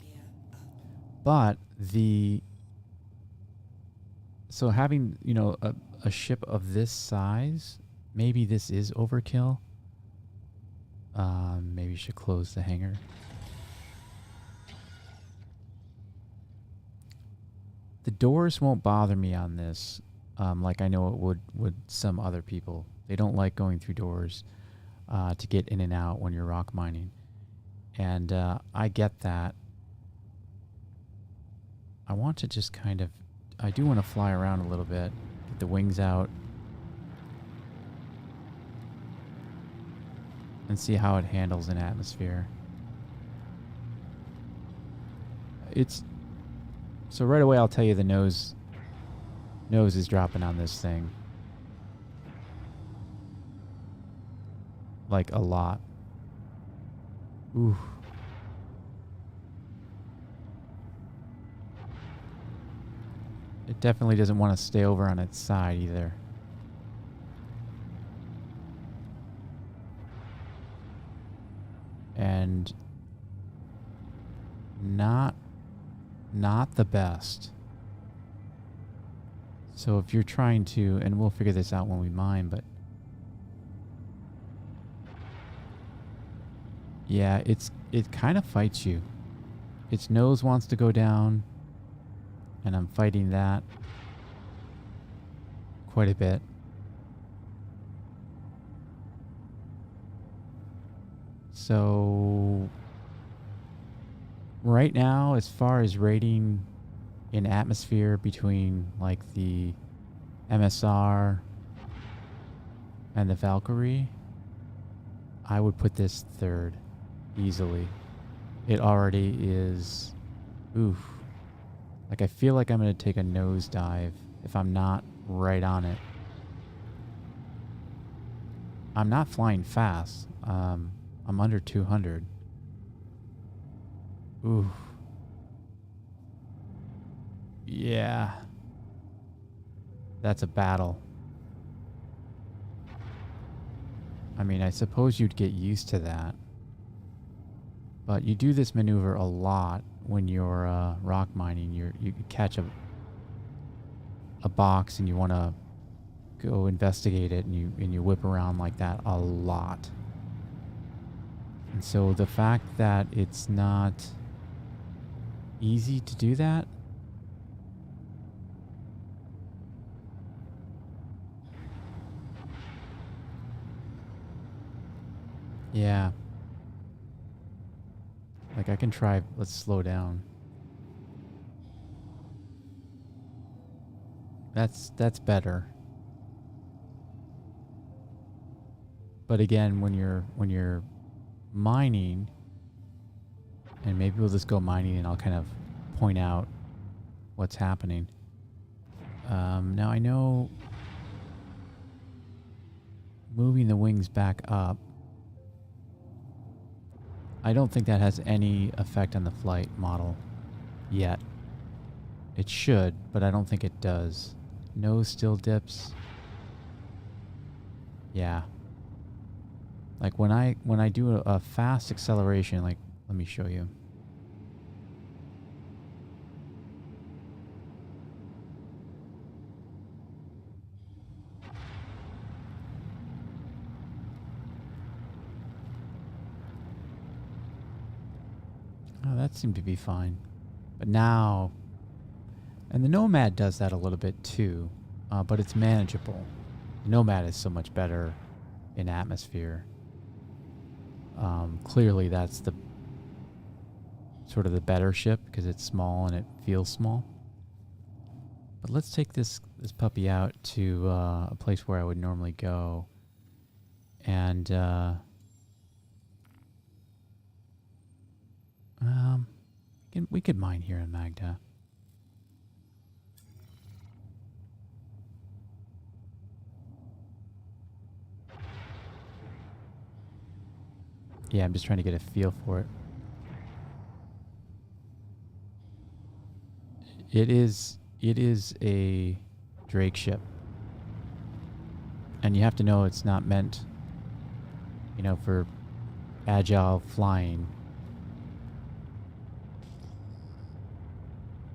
But So having, you know, a ship of this size, maybe this is overkill. Maybe you should close the hangar. The doors won't bother me on this, like I know it would some other people. They don't like going through doors to get in and out when you're rock mining. And I get that. I want to just kind of... I do want to fly around a little bit. Get the wings out. And see how it handles in atmosphere. It's... So right away I'll tell you the nose is dropping on this thing. Like a lot. Ooh. It definitely doesn't want to stay over on its side either. And not the best. So if you're trying to, and we'll figure this out when we mine, but yeah, it kind of fights you. Its nose wants to go down, and I'm fighting that quite a bit. So right now, as far as rating in atmosphere between like the MSR and the Valkyrie, I would put this third easily. It already is, oof. Like I feel like I'm going to take a nosedive if I'm not right on it. I'm not flying fast. I'm under 200. Ooh. Yeah. That's a battle. I mean, I suppose you'd get used to that. But you do this maneuver a lot when you're rock mining. You catch a box and you want to go investigate it, and you whip around like that a lot. And so the fact that it's not easy to do that, yeah. Like I can try, let's slow down. That's better. But again, when you're mining, and maybe we'll just go mining and I'll kind of point out what's happening. Now I know moving the wings back up, I don't think that has any effect on the flight model yet. It should, but I don't think it does. Nose still dips. Yeah. Like when I do a fast acceleration, like let me show you. Oh, that seemed to be fine. But now, and the Nomad does that a little bit too, but it's manageable. The Nomad is so much better in atmosphere. Clearly that's the sort of the better ship because it's small and it feels small. But let's take this puppy out to a place where I would normally go. And we could mine here in Magda. Yeah, I'm just trying to get a feel for it. It is a Drake ship. And you have to know it's not meant, for agile flying.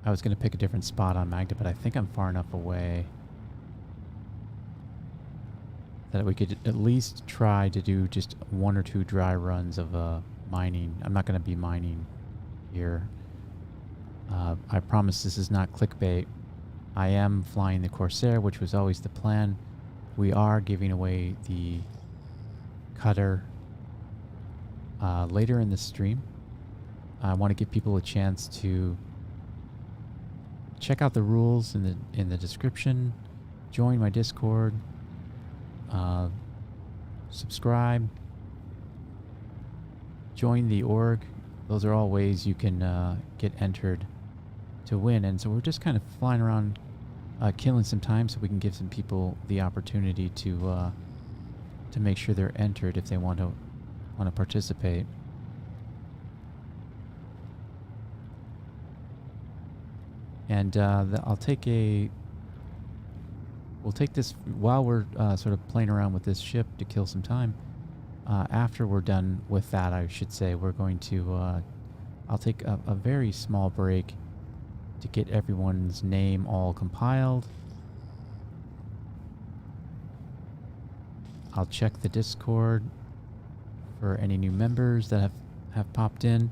I was going to pick a different spot on Magda, but I think I'm far enough away that we could at least try to do just 1 or 2 dry runs of mining. I'm not going to be mining here. I promise this is not clickbait. I am flying the Corsair, which was always the plan. We are giving away the cutter later in the stream. I want to give people a chance to check out the rules in the description, join my Discord, subscribe, join the org. Those are all ways you can get entered to win. And so we're just kind of flying around, killing some time so we can give some people the opportunity to make sure they're entered if they want to participate. And we'll take this while we're sort of playing around with this ship to kill some time. After we're done with that, I should say, we're going to I'll take a very small break to get everyone's name all compiled. I'll check the Discord for any new members that have popped in.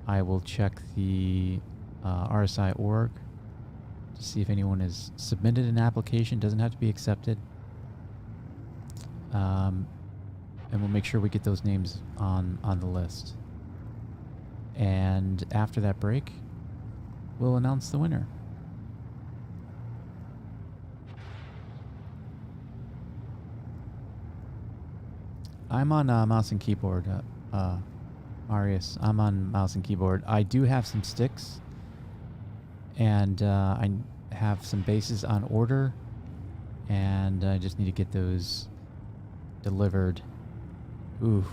I will check the RSI org to see if anyone has submitted an application. Doesn't have to be accepted. And we'll make sure we get those names on the list. And after that break, we'll announce the winner. I'm on mouse and keyboard, Marius. I'm on mouse and keyboard. I do have some sticks, and I have some bases on order, and I just need to get those delivered. Ooh.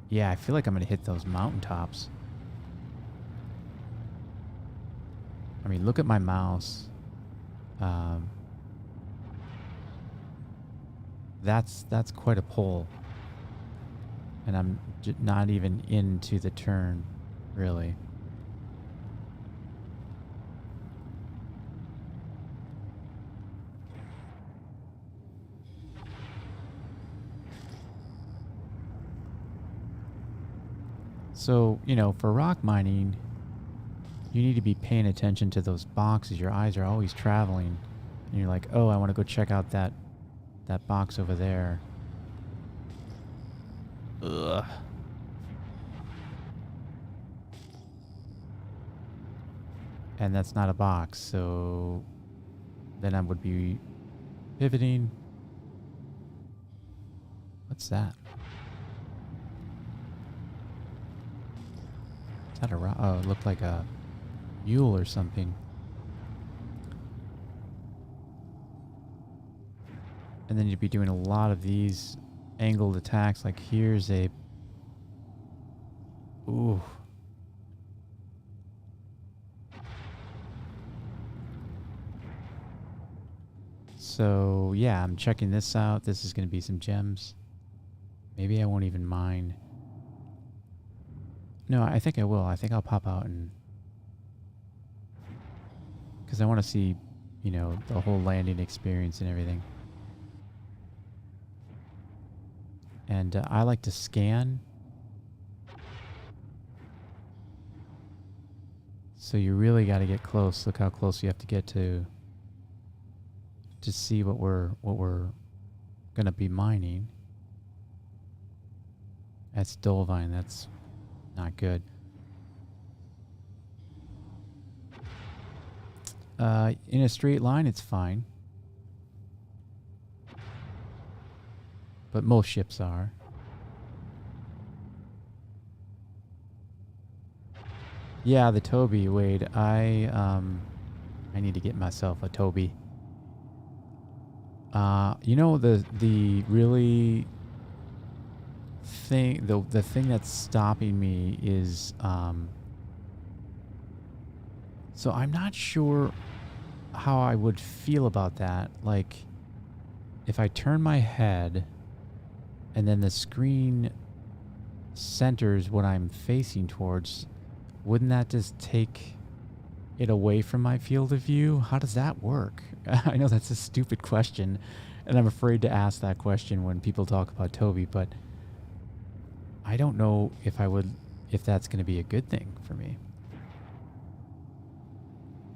Yeah, I feel like I'm going to hit those mountaintops. I mean, look at my mouse. That's quite a pull. And I'm not even into the turn, really. So, you know, for rock mining, you need to be paying attention to those boxes. Your eyes are always traveling. And you're like, oh, I want to go check out that box over there. Ugh. And that's not a box, so then I would be pivoting. What's that? Is that a rock? Oh, it looked like a mule or something. And then you'd be doing a lot of these angled attacks. Like here's a... Ooh. So, yeah, I'm checking this out. This is going to be some gems. Maybe I won't even mine. No, I think I will. I think I'll pop out and... Because I want to see, you know, the whole landing experience and everything. And I like to scan. So you really got to get close. Look how close you have to get to see what we're going to be mining. That's Dolvine. That's not good. In a straight line, it's fine. But most ships are. Yeah, the Toby, Wade. I need to get myself a Toby. You know, the really thing, the thing that's stopping me is so I'm not sure how I would feel about that. Like if I turn my head and then the screen centers what I'm facing towards, wouldn't that just take it away from my field of view? How does that work? I know that's a stupid question, and I'm afraid to ask that question when people talk about Toby, but I don't know if that's going to be a good thing for me.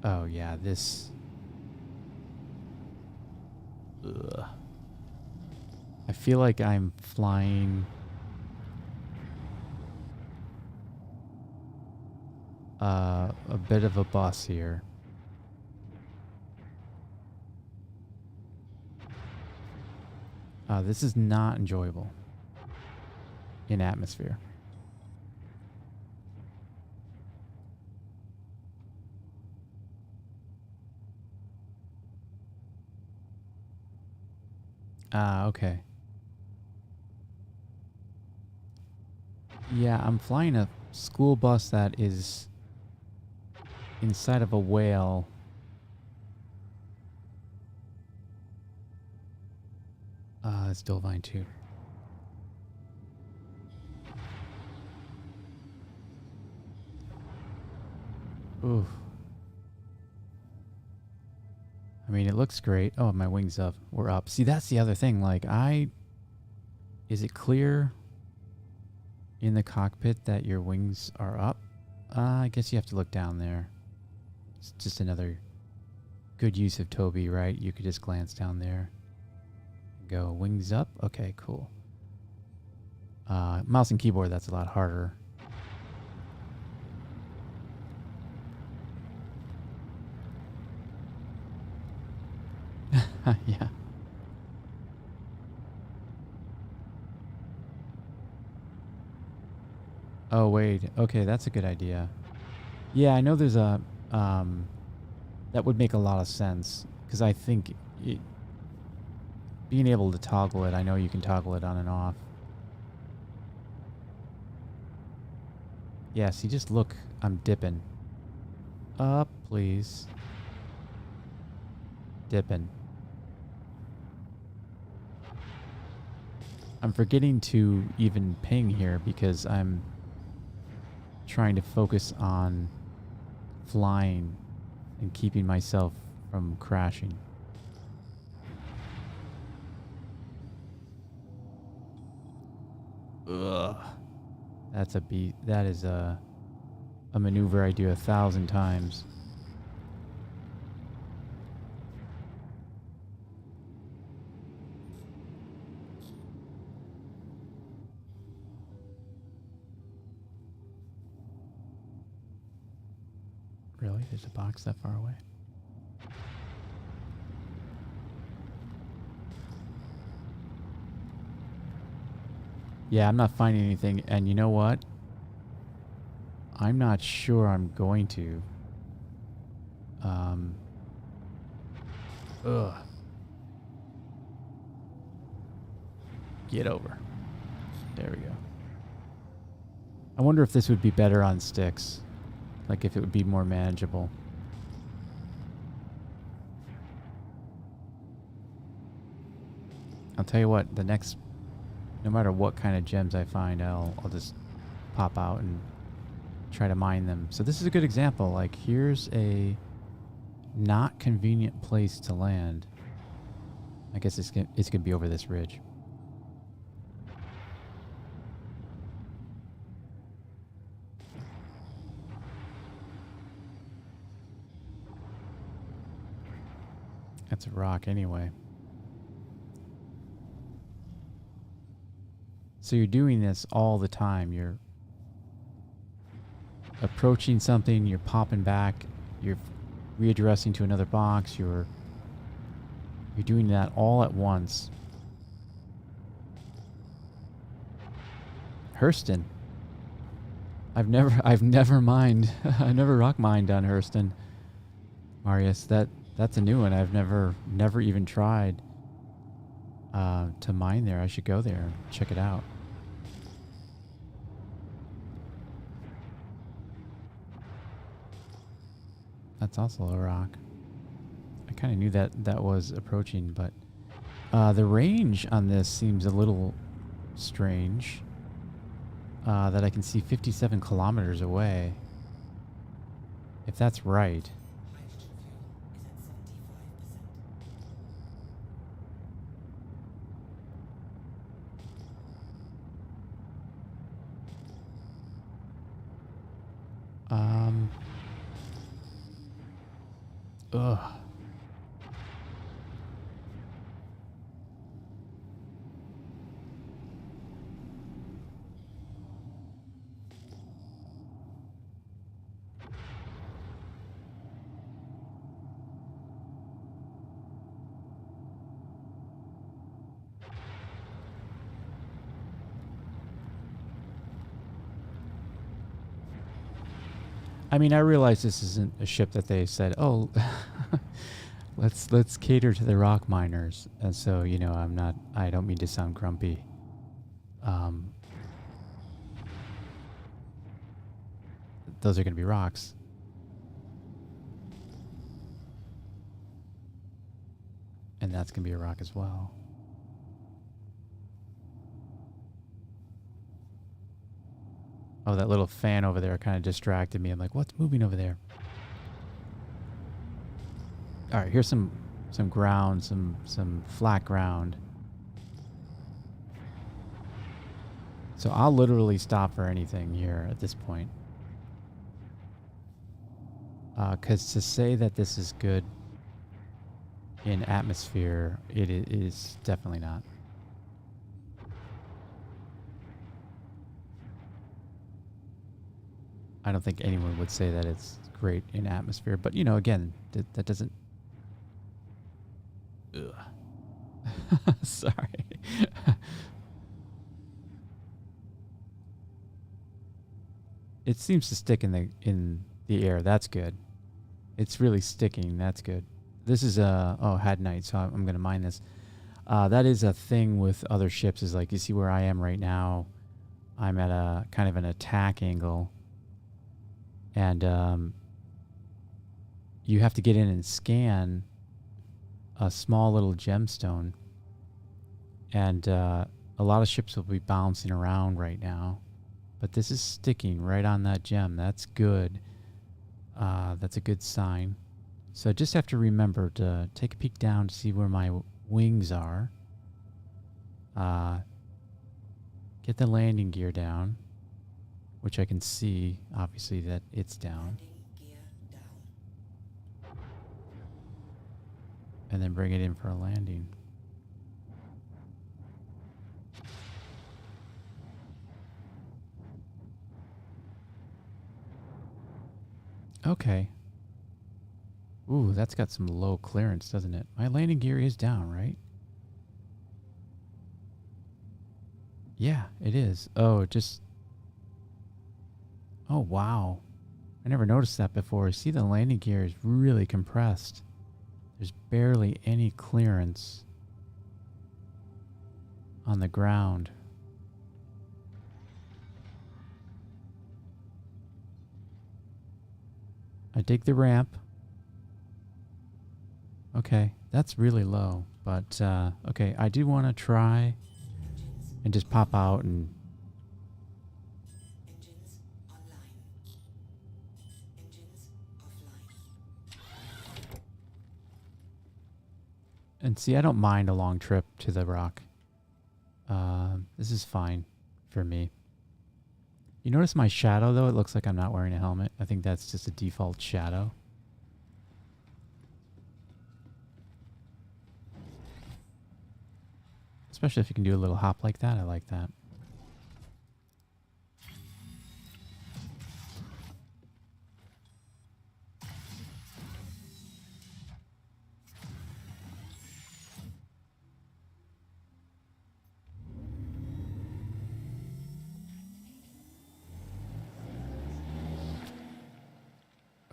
Oh yeah, this. Ugh. I feel like I'm flying a bit of a bus here. This is not enjoyable in atmosphere. Okay. Yeah, I'm flying a school bus that is inside of a whale. It's Dolvine too. Ooh. I mean, it looks great. Oh, my wings up. We're up. See, that's the other thing. Like, is it clear in the cockpit that your wings are up? I guess you have to look down there. It's just another good use of Toby, right? You could just glance down there. Go, wings up. Okay, cool. Mouse and keyboard, that's a lot harder. Yeah. Oh, wait. Okay, that's a good idea. Yeah, I know there's a... that would make a lot of sense. Because I think being able to toggle it, I know you can toggle it on and off. Yeah, see, just look. I'm dipping. Up, please. Dipping. I'm forgetting to even ping here because I'm trying to focus on flying and keeping myself from crashing. Ugh. That's a beat. That is a maneuver I do 1,000 times. Really? There's a box that far away? Yeah, I'm not finding anything. And you know what? I'm not sure I'm going to. Ugh. Get over. There we go. I wonder if this would be better on sticks. Like if it would be more manageable. I'll tell you what, the next, no matter what kind of gems I find, I'll just pop out and try to mine them. So this is a good example. Like here's a not convenient place to land. I guess it's gonna be over this ridge. That's a rock anyway. So you're doing this all the time. You're approaching something, you're popping back, you're readdressing to another box, you're doing that all at once. Hurston. I've never mined. I never rock mined on Hurston. Marius, that's a new one. I've never even tried to mine there. I should go there and check it out. That's also a rock. I kind of knew that was approaching, but the range on this seems a little strange. That I can see 57 kilometers away. If that's right. Ugh. I mean, I realize this isn't a ship that they said, "Oh, let's cater to the rock miners." And so, you know, I don't mean to sound grumpy. Those are going to be rocks. And that's going to be a rock as well. Oh, that little fan over there kind of distracted me. I'm like, what's moving over there? All right, here's some ground, some flat ground. So I'll literally stop for anything here at this point. Because to say that this is good in atmosphere, it is definitely not. I don't think anyone would say that it's great in atmosphere, but you know, again, that doesn't. Ugh. Sorry. It seems to stick in the air. That's good. It's really sticking. That's good. This is had night, so I'm going to mine this. That is a thing with other ships. Is like, you see where I am right now. I'm at a kind of an attack angle, and you have to get in and scan a small little gemstone, and a lot of ships will be bouncing around right now, but this is sticking right on that gem. That's good. That's a good sign. So I just have to remember to take a peek down to see where my wings are. Get the landing gear down, which I can see, obviously, that it's down. And then bring it in for a landing. Okay. Ooh, that's got some low clearance, doesn't it? My landing gear is down, right? Yeah, it is. Oh, just... Oh, wow. I never noticed that before. See, the landing gear is really compressed. There's barely any clearance on the ground. I dig the ramp. Okay, that's really low. But, okay, I do want to try and just pop out and... Engines online. Engines offline. And see, I don't mind a long trip to the rock. This is fine for me. You notice my shadow, though? It looks like I'm not wearing a helmet. I think that's just a default shadow. Especially if you can do a little hop like that. I like that.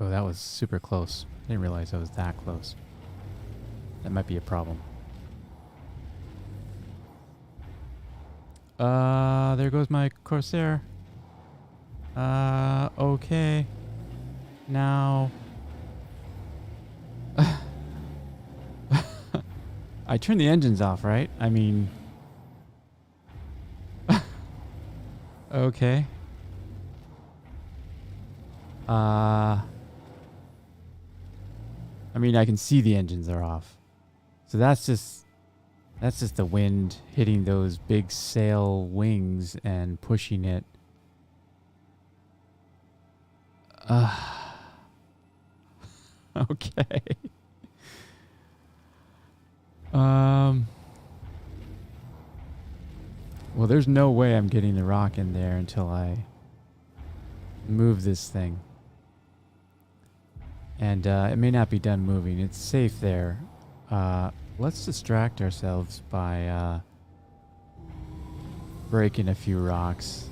Oh, that was super close. I didn't realize I was that close. That might be a problem. There goes my Corsair. Okay. Now... I turned the engines off, right? I mean... Okay. I mean, I can see the engines are off. So that's just the wind hitting those big sail wings and pushing it. Okay. Well, there's no way I'm getting the rock in there until I move this thing. And it may not be done moving. It's safe there. Let's distract ourselves by breaking a few rocks.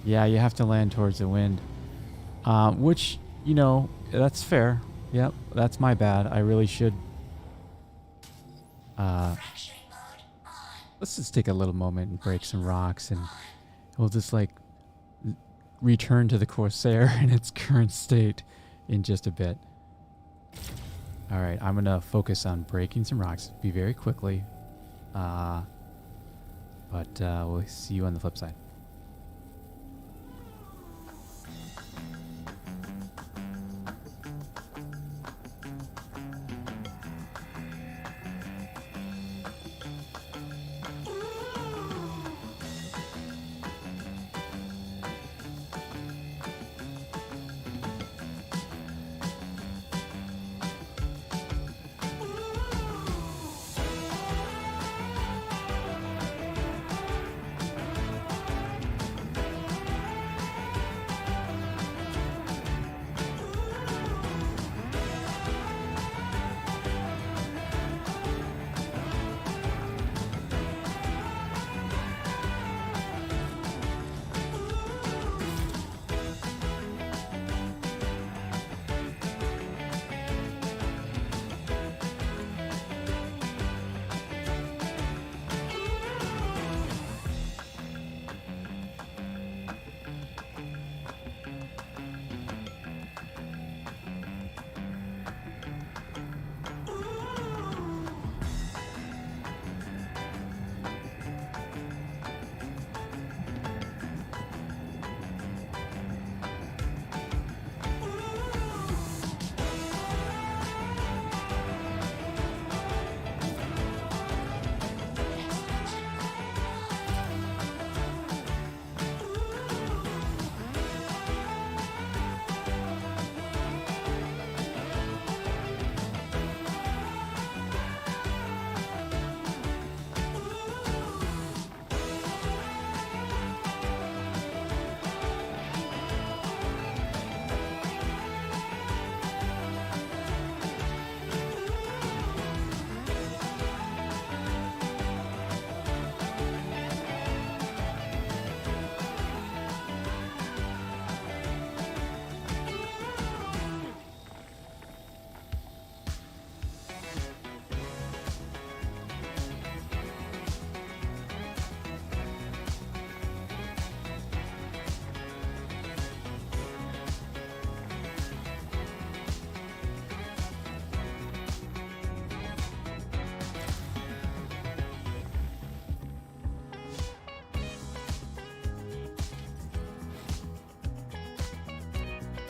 Yeah, you have to land towards the wind. Which, you know, that's fair. Yep, that's my bad. I really should... let's just take a little moment and break some rocks, and we'll just, like, return to the Corsair in its current state in just a bit. Alright, I'm going to focus on breaking some rocks. Be very quickly. But we'll see you on the flip side.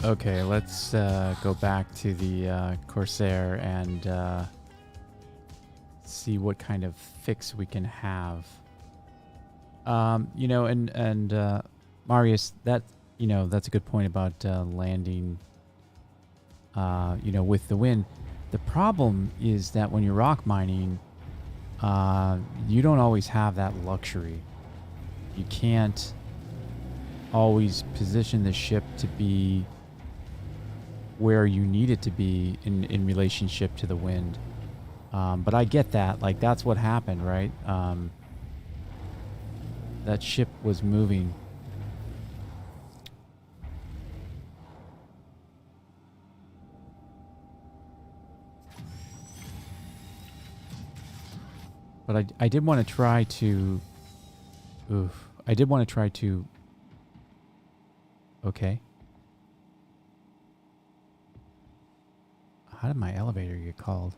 Okay, let's go back to the Corsair and see what kind of fix we can have. You know, and Marius, that, you know, that's a good point about landing, you know, with the wind. The problem is that when you're rock mining, you don't always have that luxury. You can't always position the ship to be where you need it to be in relationship to the wind. But I get that. Like, that's what happened, right? That ship was moving. But I did want to try to... I did want to try to... Okay. How did my elevator get called?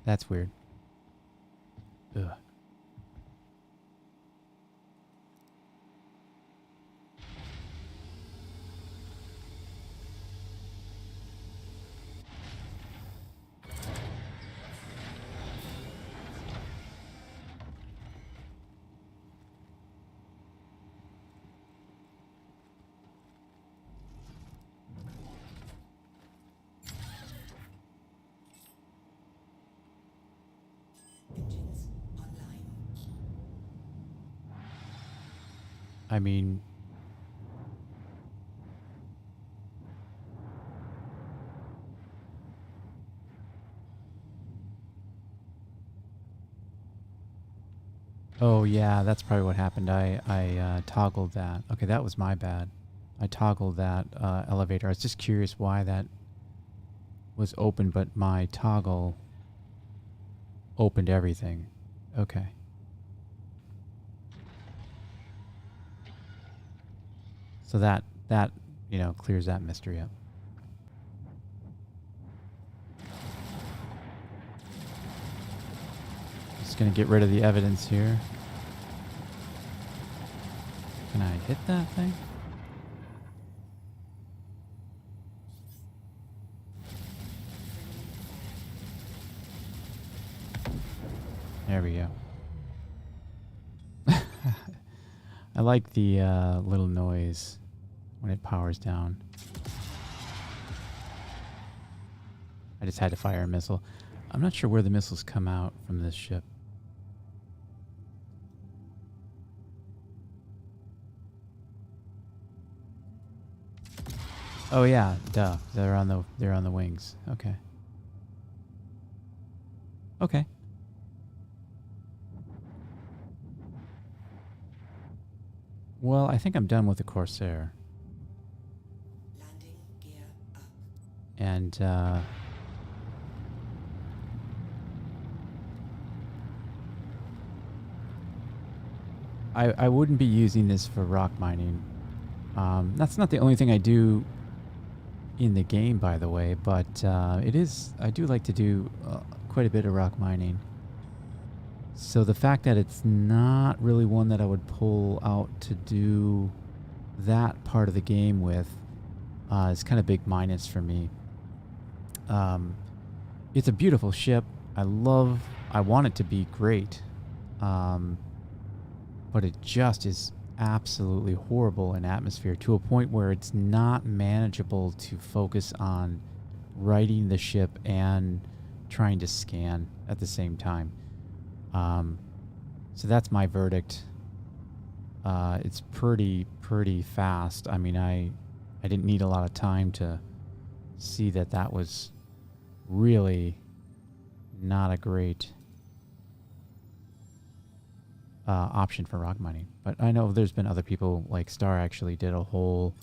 That's weird. Ugh. I mean, oh yeah, that's probably what happened. I toggled that. Okay, that was my bad. I toggled that elevator. I was just curious why that was open, but my toggle opened everything. Okay. So that you know, clears that mystery up. Just gonna get rid of the evidence here. Can I hit that thing? There we go. I like the little noise when it powers down. I just had to fire a missile. I'm not sure where the missiles come out from this ship. Oh yeah, duh. They're on the wings. Okay. Okay. Well, I think I'm done with the Corsair. Landing gear up. And I wouldn't be using this for rock mining. That's not the only thing I do in the game, by the way, but it is. I do like to do quite a bit of rock mining. So the fact that it's not really one that I would pull out to do that part of the game with is kind of big minus for me. It's a beautiful ship. I want it to be great. But it just is absolutely horrible in atmosphere to a point where it's not manageable to focus on righting the ship and trying to scan at the same time. So that's my verdict. It's pretty fast. I mean, I didn't need a lot of time to see that was really not a great option for rock mining. But I know there's been other people, like Star actually did a whole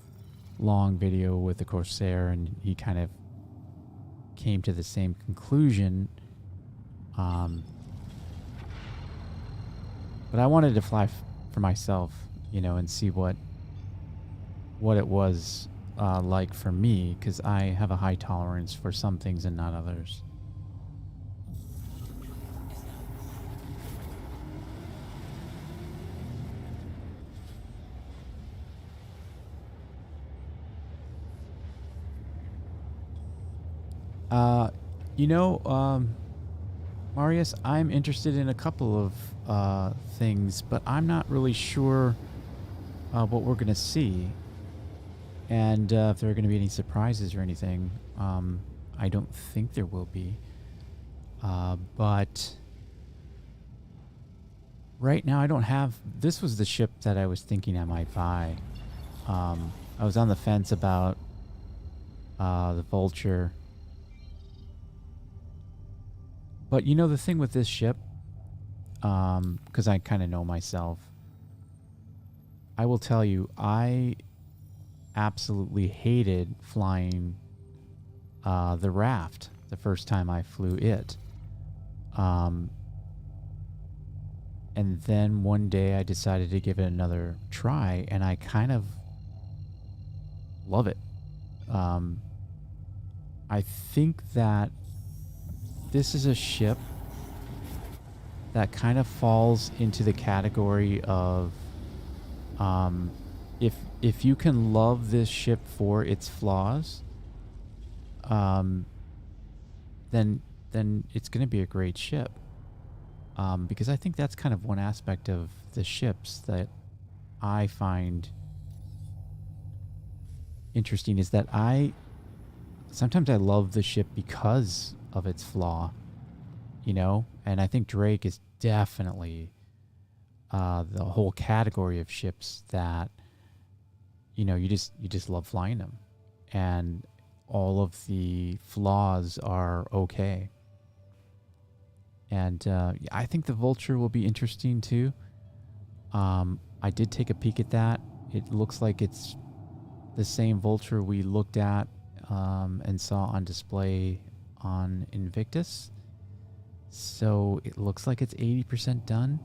long video with the Corsair, and he kind of came to the same conclusion. But I wanted to fly for myself, you know, and see what it was like for me, because I have a high tolerance for some things and not others. You know, Marius, I'm interested in a couple of things, but I'm not really sure what we're going to see. And if there are going to be any surprises or anything. I don't think there will be. But right now I don't have... This was the ship that I was thinking I might buy. I was on the fence about the Vulture. But you know the thing with this ship, because I kind of know myself, I will tell you, I absolutely hated flying the Raft the first time I flew it. And then one day I decided to give it another try, and I kind of love it. I think that this is a ship that kind of falls into the category of if you can love this ship for its flaws, then it's going to be a great ship. Because I think that's kind of one aspect of the ships that I find interesting, is that sometimes I love the ship because of its flaw, you know? And I think Drake is definitely the whole category of ships that you just love flying them, and all of the flaws are okay. And I think the Vulture will be interesting too. I did take a peek at that. It looks like it's the same Vulture we looked at and saw on display on Invictus. So it looks like it's 80% done.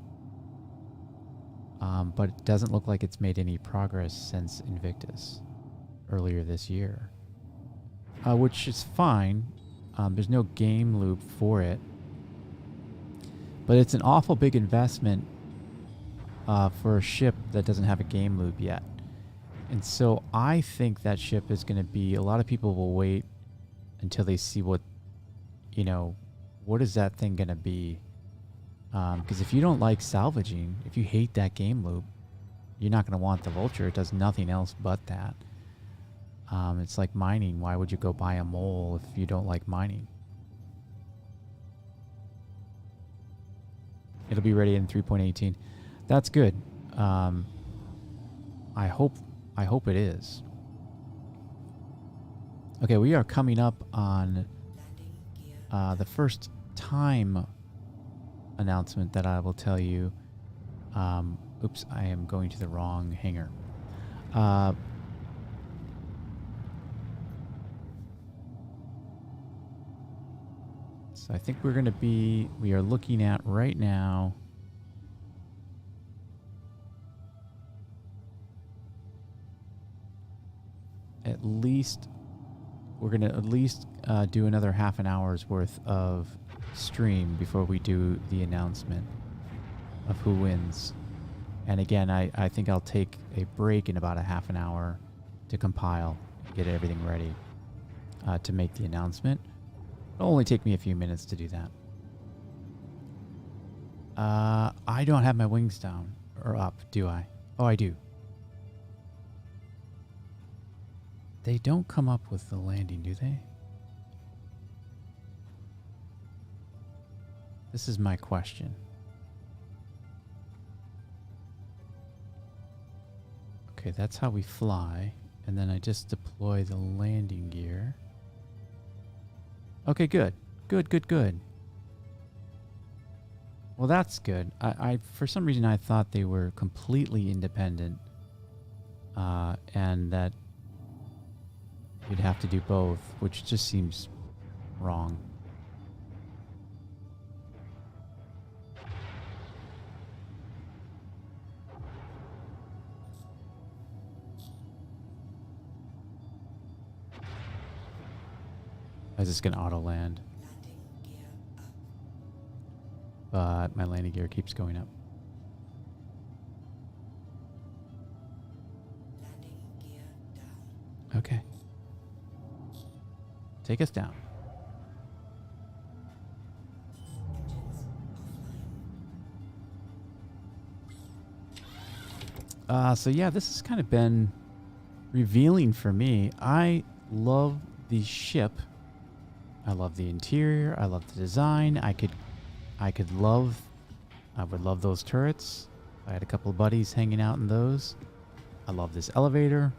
But it doesn't look like it's made any progress since Invictus earlier this year. Which is fine. There's no game loop for it. But it's an awful big investment for a ship that doesn't have a game loop yet. And so I think that ship is going to be... A lot of people will wait until they see what is that thing going to be. Because if you don't like salvaging, if you hate that game loop, you're not going to want the Vulture. It does nothing else but that. It's like mining. Why would you go buy a mole if you don't like mining? It'll be ready in 3.18. That's good. I hope it is. Okay, we are coming up on the first time announcement that I will tell you. Oops, I am going to the wrong hangar. So I think we are looking at right now we're going to at least do another half an hour's worth of stream before we do the announcement of who wins. And again, I think I'll take a break in about a half an hour to compile and get everything ready to make the announcement. It'll only take me a few minutes to do that. I don't have my wings down or up, do I? Oh, I do. They don't come up with the landing, do they? This is my question. Okay, that's how we fly. And then I just deploy the landing gear. Okay, good. Good. Well, that's good. I for some reason, I thought they were completely independent. And that you'd have to do both, which just seems wrong. I was just going to auto land. Landing gear up. But my landing gear keeps going up. Landing gear down. Okay. Take us down. Engines offline. So yeah, this has kind of been revealing for me. I love the ship. I love the interior. I love the design. I would love those turrets. I had a couple of buddies hanging out in those. I love this elevator.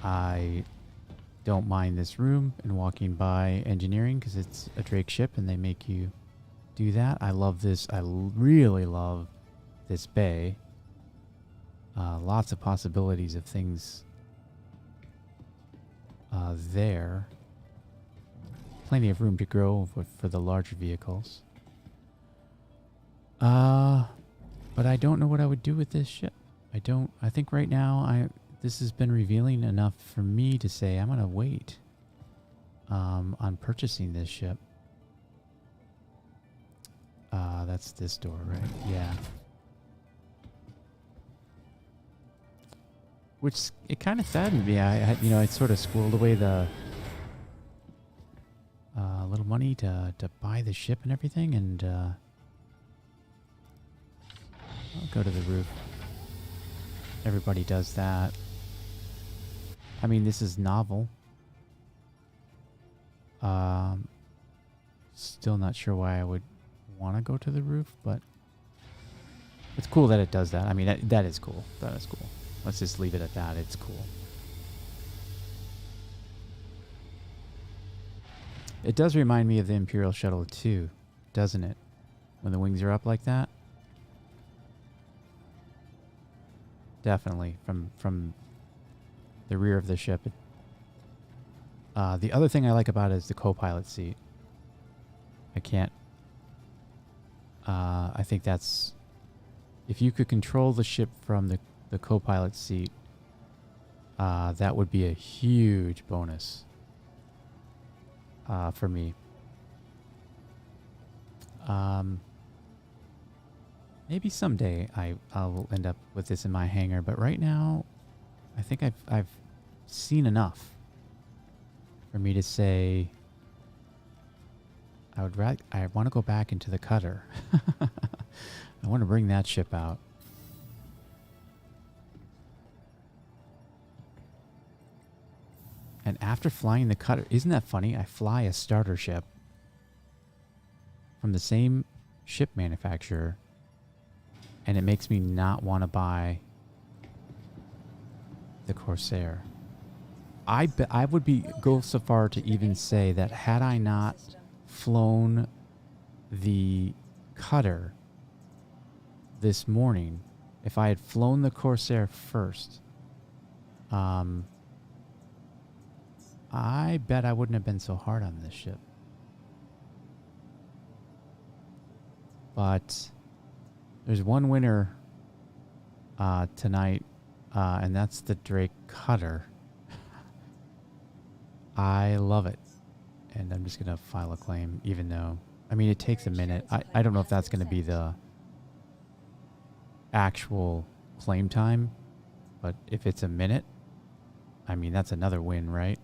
I don't mind this room and walking by engineering because it's a Drake ship and they make you do that. I love this. I really love this bay. Lots of possibilities of things there. Plenty of room to grow for the larger vehicles. But I don't know what I would do with this ship. I think right now this has been revealing enough for me to say I'm going to wait on purchasing this ship. That's this door, right? Yeah. Which it kind of saddened me. I sort of squirreled away the little money to buy the ship and everything, and I'll go to the roof. Everybody does that. I mean, this is novel. Still not sure why I would want to go to the roof, but it's cool that it does that. I mean, that is cool. That is cool. Let's just leave it at that. It's cool. It does remind me of the Imperial Shuttle too, doesn't it? When the wings are up like that. Definitely from the rear of the ship. The other thing I like about it is the co-pilot seat. I think that's... If you could control the ship from the co-pilot seat, that would be a huge bonus for me. Maybe someday I'll end up with this in my hangar, but right now, I think I've seen enough for me to say I want to go back into the cutter. I want to bring that ship out. And after flying the cutter, isn't that funny? I fly a starter ship from the same ship manufacturer, and it makes me not want to buy the Corsair. I would go so far to even say that had I not flown the cutter this morning, if I had flown the Corsair first, I bet I wouldn't have been so hard on this ship. But there's one winner tonight, and that's the Drake cutter. I love it. And I'm just going to file a claim, even though, I mean, it takes a minute. I don't know if that's going to be the actual claim time, but if it's a minute, I mean, that's another win, right?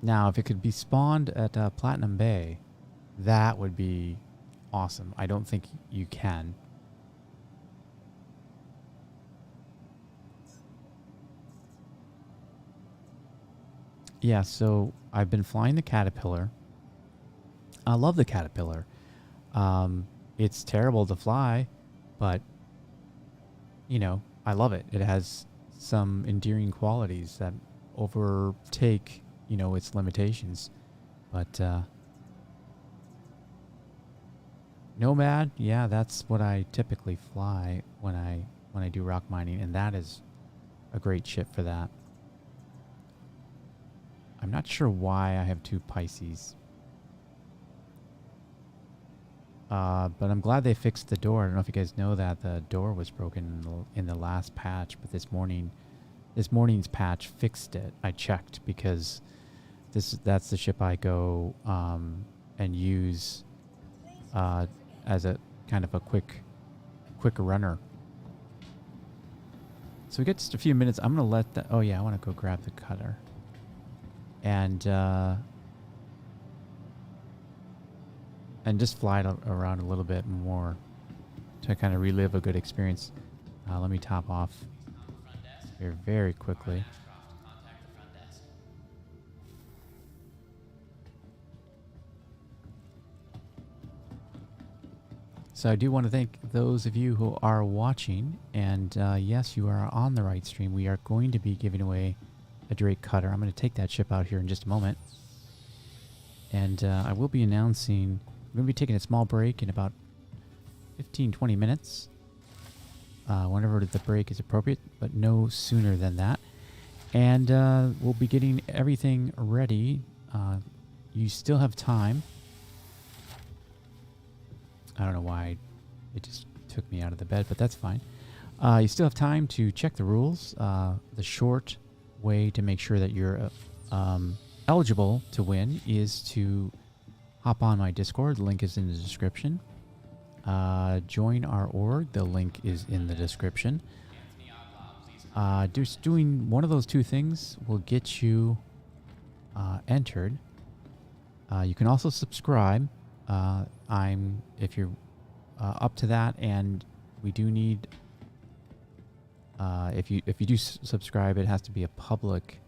Now, if it could be spawned at Platinum Bay, that would be awesome. I don't think you can. Yeah, so I've been flying the Caterpillar. I love the Caterpillar. It's terrible to fly, but, you know, I love it. It has some endearing qualities that overtake, you know, its limitations. But Nomad, yeah, that's what I typically fly when I do rock mining, and that is a great ship for that. I'm not sure why I have two Pisces. But I'm glad they fixed the door. I don't know if you guys know that the door was broken in the last patch, but this morning's patch fixed it. I checked because that's the ship I go and use as a kind of a quick runner. So we get just a few minutes. I'm gonna let the. Oh yeah, I want to go grab the cutter. And just fly it around a little bit more to kind of relive a good experience. Let me top off here very quickly. So I do want to thank those of you who are watching, and yes, you are on the right stream. We are going to be giving away a Drake cutter. I'm going to take that ship out here in just a moment. And I will be announcing, we're going to be taking a small break in about 15-20 minutes. Whenever the break is appropriate, but no sooner than that. And we'll be getting everything ready. You still have time. I don't know why it just took me out of the bed, but that's fine. You still have time to check the rules. The short way to make sure that you're eligible to win is to hop on my Discord. The link is in the description. Join our org. The link is in the description. Just doing one of those two things will get you entered. You can also subscribe. If you're up to that, and we do need. If you do subscribe, it has to be a public.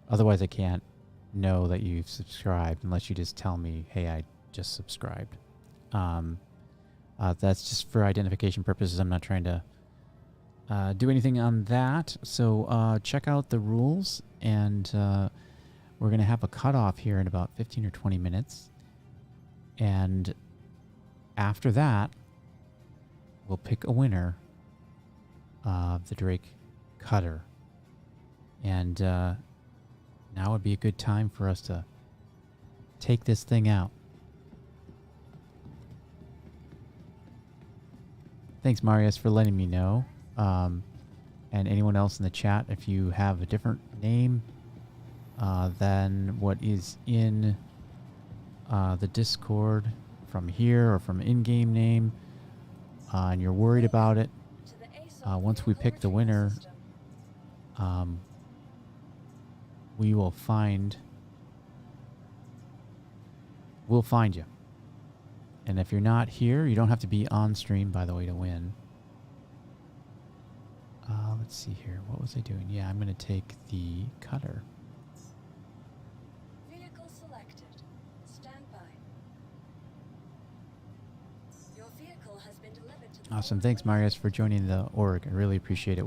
Otherwise, I can't know that you've subscribed unless you just tell me, hey, I just subscribed. That's just for identification purposes. I'm not trying to do anything on that. So check out the rules, and we're going to have a cutoff here in about 15 or 20 minutes. And after that, we'll pick a winner of the Drake Cutter. And now would be a good time for us to take this thing out. Thanks, Marius, for letting me know. And anyone else in the chat, if you have a different name than what is in the Discord from here or from in-game name, and you're worried about it, To the ASOC once we vehicle pick the retrieval winner, system. we'll find you. And if you're not here, you don't have to be on stream, by the way, to win. Let's see here. What was I doing? Yeah, I'm going to take the cutter. Vehicle selected. Stand by. Your vehicle has been delivered to the Awesome. Thanks, Marius, for joining the org. I really appreciate it.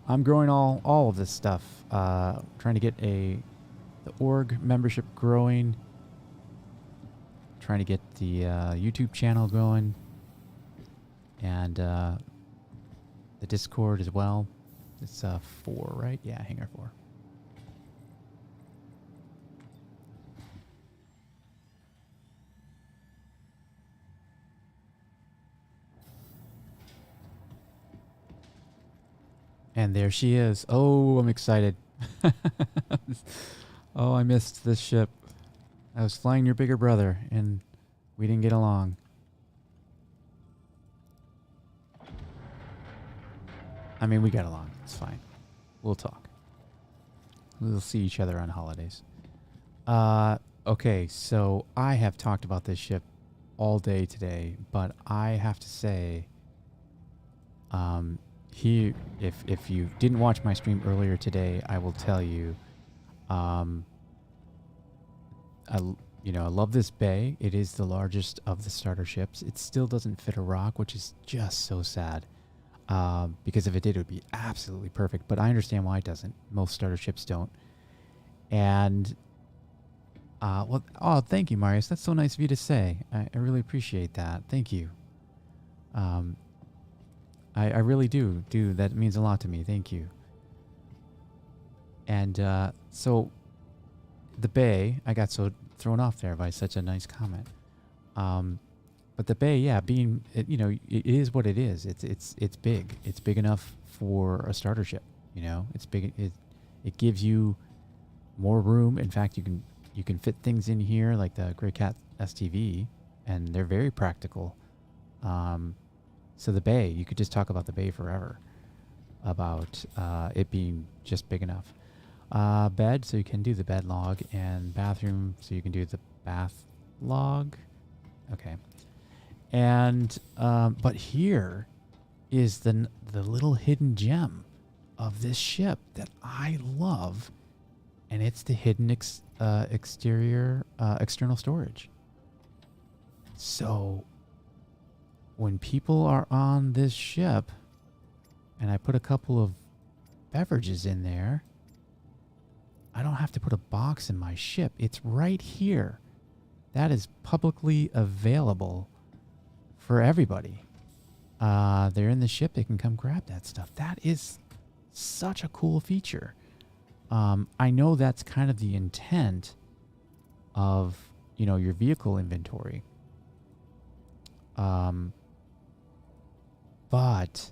I'm growing all of this stuff. Trying to get the org membership growing. Trying to get the YouTube channel going. And the Discord as well. It's 4, right? Yeah, Hangar 4. And there she is. Oh, I'm excited. Oh, I missed this ship. I was flying your bigger brother, and we didn't get along. I mean, we got along. It's fine. We'll talk. We'll see each other on holidays. Okay, so I have talked about this ship all day today, but I have to say, here, if you didn't watch my stream earlier today, I will tell you, I love this bay. It is the largest of the starter ships. It still doesn't fit a ROC, which is just so sad. Because if it did, it would be absolutely perfect. But I understand why it doesn't. Most starter ships don't. And, thank you, Marius. That's so nice of you to say. I really appreciate that. Thank you. I really do. That means a lot to me. Thank you. And so the bay, I got so thrown off there by such a nice comment. But the bay, yeah, being, it is what it is. It's big. It's big enough for a starter ship. It's big. It gives you more room. In fact, you can fit things in here like the Grey Cat STV, and they're very practical. So the bay, you could just talk about the bay forever, about it being just big enough. Bed, so you can do the bed log, and bathroom, so you can do the bath log. Okay. And but here is the little hidden gem of this ship that I love, and it's the hidden external storage. So when people are on this ship, and I put a couple of beverages in there, I don't have to put a box in my ship. It's right here. That is publicly available for everybody. They're in the ship. They can come grab that stuff. That is such a cool feature. I know that's kind of the intent of, your vehicle inventory. But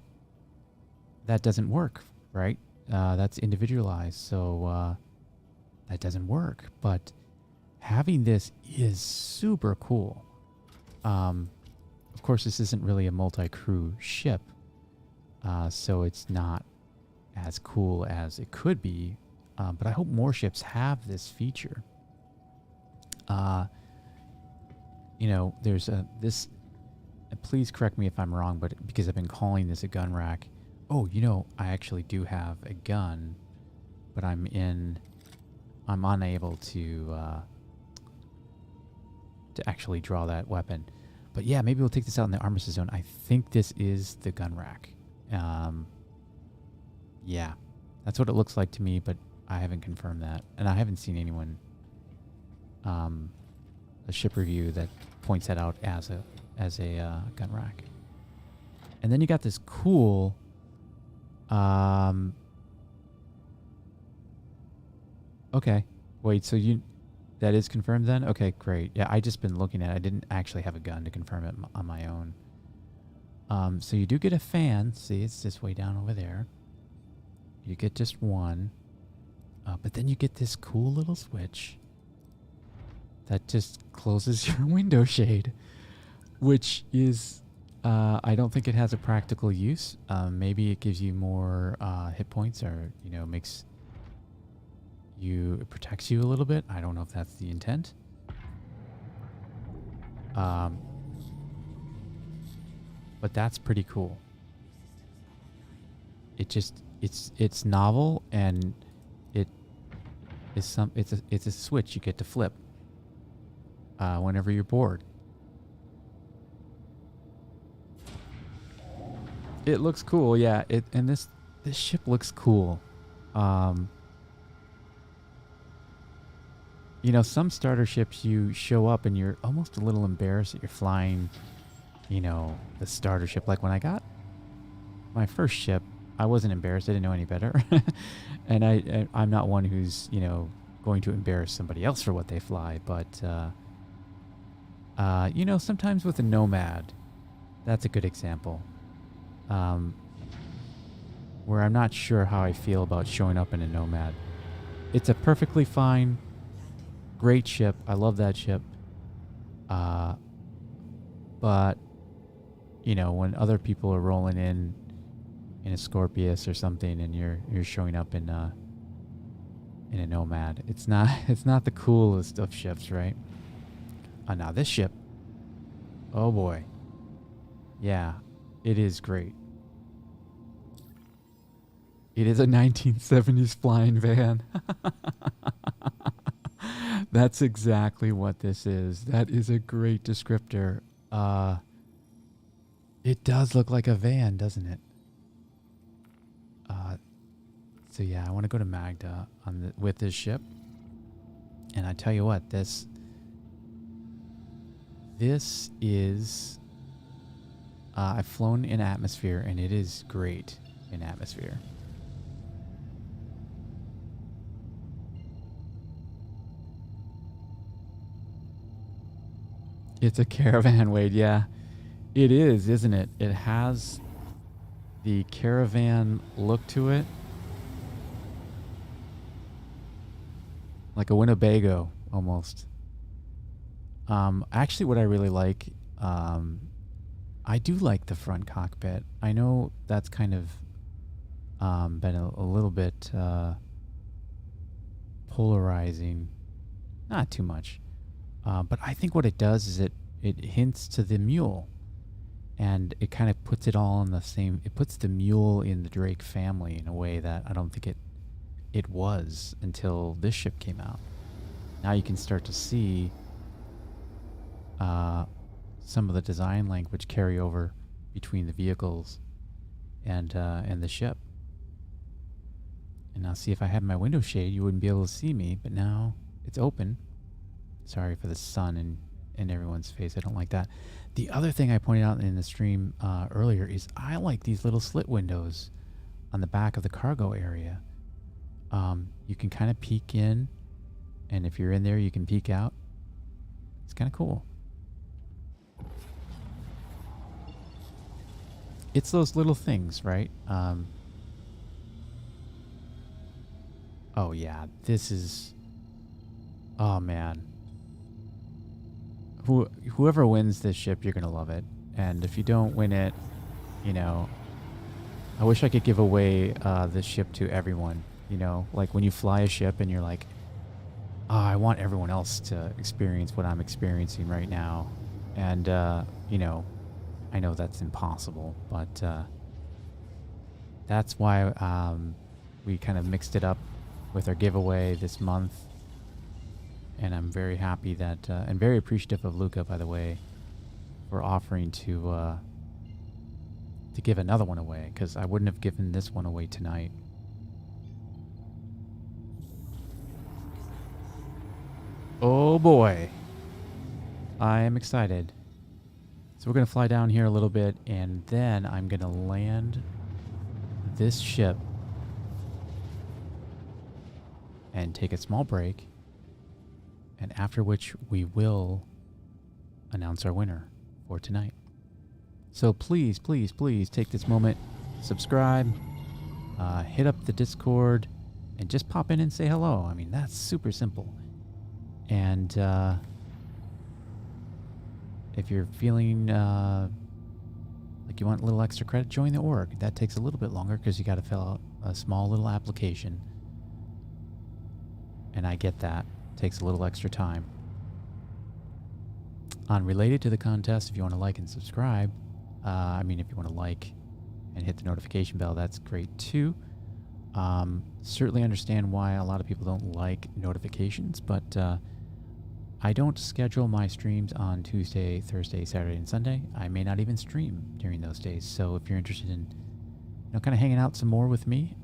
that doesn't work, right? That's individualized. So that doesn't work. But having this is super cool. Of course, this isn't really a multi-crew ship, so it's not as cool as it could be, but I hope more ships have this feature. There's this, please correct me if I'm wrong, but because I've been calling this a gun rack. Oh, I actually do have a gun, but I'm in I'm unable to actually draw that weapon. But yeah, maybe we'll take this out in the armistice zone. I think this is the gun rack. Yeah, that's what it looks like to me, but I haven't confirmed that, and I haven't seen anyone a ship review that points that out as a gun rack. And then you got this cool okay. Wait, so that is confirmed then? Okay, great. Yeah, I just been looking at it. I didn't actually have a gun to confirm it on my own. So you do get a fan. See, it's just way down over there. You get just one. But then you get this cool little switch that just closes your window shade, which is, I don't think it has a practical use. Maybe it gives you more hit points, or, you know, it protects you a little bit. I don't know if that's the intent. But that's pretty cool. It's novel, and it's a switch you get to flip whenever you're bored. It looks cool, yeah. And this ship looks cool. You know, some starter ships, you show up and you're almost a little embarrassed that you're flying, you know, the starter ship. Like when I got my first ship, I wasn't embarrassed. I didn't know any better. And I'm not one who's, you know, going to embarrass somebody else for what they fly. But, you know, sometimes with a Nomad, that's a good example. Where I'm not sure how I feel about showing up in a Nomad. It's a perfectly fine, great ship. I love that ship. But, you know, when other people are rolling in a Scorpius or something, and you're showing up in a Nomad, it's not the coolest of ships, right? Now this ship, oh boy, yeah, it is great. It is a 1970s flying van. That's exactly what this is. That is a great descriptor. It does look like a van, doesn't it? So yeah, I want to go to Magda with this ship. And I tell you what, this is... I've flown in atmosphere, and it is great in atmosphere. It's a caravan, Wade. Yeah, it is, isn't it? It has the caravan look to it, like a Winnebago almost. Actually, what I really like, I do like the front cockpit. I know that's kind of been a little bit polarizing, not too much. But I think what it does is it hints to the mule, and it kind of puts it all in the same. It puts the mule in the Drake family in a way that I don't think it was until this ship came out. Now you can start to see some of the design language carry over between the vehicles and the ship. And now, see, if I had my window shade, you wouldn't be able to see me, but now it's open. Sorry for the sun in everyone's face. I don't like that. The other thing I pointed out in the stream earlier is I like these little slit windows on the back of the cargo area. You can kind of peek in, and if you're in there, you can peek out. It's kind of cool. It's those little things, right? Oh, yeah. This is... Oh, man. Whoever wins this ship, you're going to love it. And if you don't win it, you know, I wish I could give away this ship to everyone. You know, like when you fly a ship and you're like, oh, I want everyone else to experience what I'm experiencing right now. And, you know, I know that's impossible, but that's why we kind of mixed it up with our giveaway this month. And I'm very happy that, and very appreciative of Luca, by the way, for offering to give another one away, because I wouldn't have given this one away tonight. Oh boy. I am excited. So we're going to fly down here a little bit, and then I'm going to land this ship and take a small break, and after which we will announce our winner for tonight. So please, please, please take this moment, subscribe, hit up the Discord, and just pop in and say hello. I mean, that's super simple. And if you're feeling like you want a little extra credit, join the org. That takes a little bit longer because you got to fill out a small little application. And I get that. It takes a little extra time. Unrelated to the contest, if you want to like and subscribe, if you want to like and hit the notification bell, that's great too. Certainly understand why a lot of people don't like notifications, but I don't schedule my streams on Tuesday, Thursday, Saturday, and Sunday. I may not even stream during those days. So if you're interested in, kind of hanging out some more with me,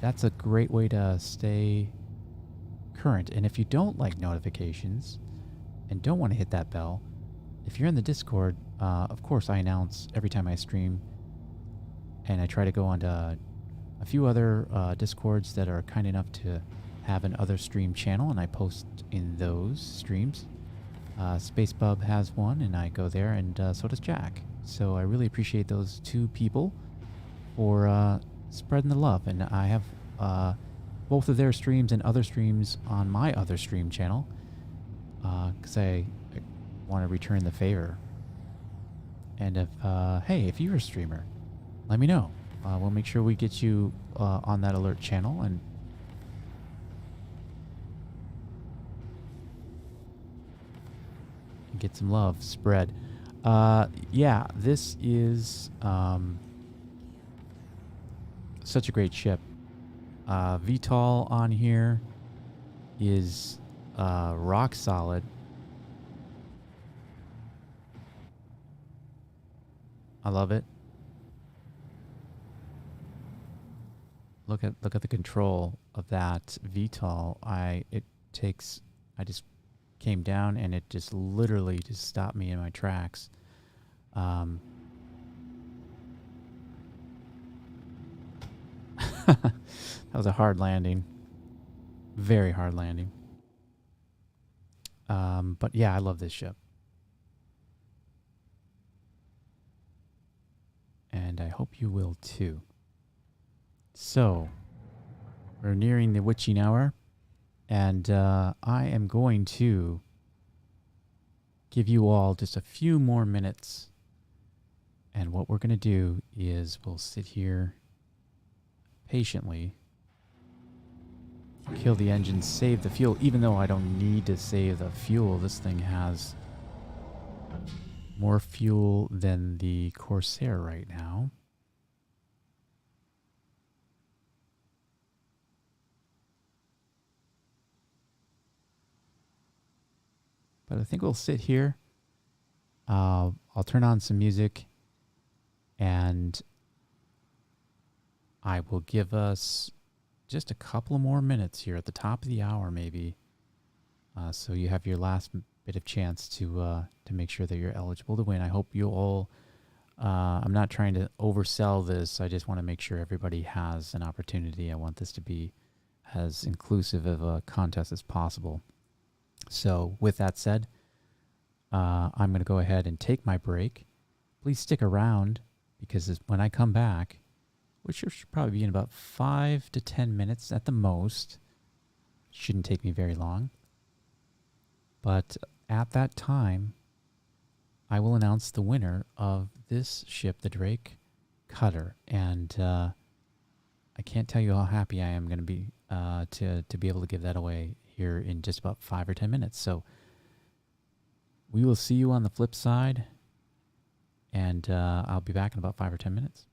that's a great way to stay current. And if you don't like notifications and don't want to hit that bell, if you're in the Discord, of course I announce every time I stream, and I try to go onto a few other Discords that are kind enough to have an other stream channel, and I post in those streams. SpaceBub has one, and I go there, and so does Jack. So I really appreciate those two people for spreading the love. And I have both of their streams and other streams on my other stream channel, because I want to return the favor. And if you're a streamer, let me know. We'll make sure we get you on that alert channel and get some love spread. Yeah, this is such a great ship. VTOL on here is rock solid. I love it. Look at the control of that VTOL. I just came down and it just literally just stopped me in my tracks. That was a hard landing. Very hard landing. But yeah, I love this ship. And I hope you will too. So, we're nearing the witching hour, and I am going to give you all just a few more minutes. And what we're going to do is we'll sit here patiently, kill the engine, save the fuel, even though I don't need to save the fuel. This thing has more fuel than the Corsair right now. But I think we'll sit here. I'll turn on some music, and I will give us just a couple more minutes here at the top of the hour, maybe. So you have your last bit of chance to make sure that you're eligible to win. I hope you all. I'm not trying to oversell this. I just want to make sure everybody has an opportunity. I want this to be as inclusive of a contest as possible. So with that said, I'm going to go ahead and take my break. Please stick around, because when I come back, which should probably be in about 5 to 10 minutes at the most, shouldn't take me very long. But at that time, I will announce the winner of this ship, the Drake Cutter. And I can't tell you how happy I am going to be to be able to give that away here in just about 5 or 10 minutes. So we will see you on the flip side, and I'll be back in about 5 or 10 minutes.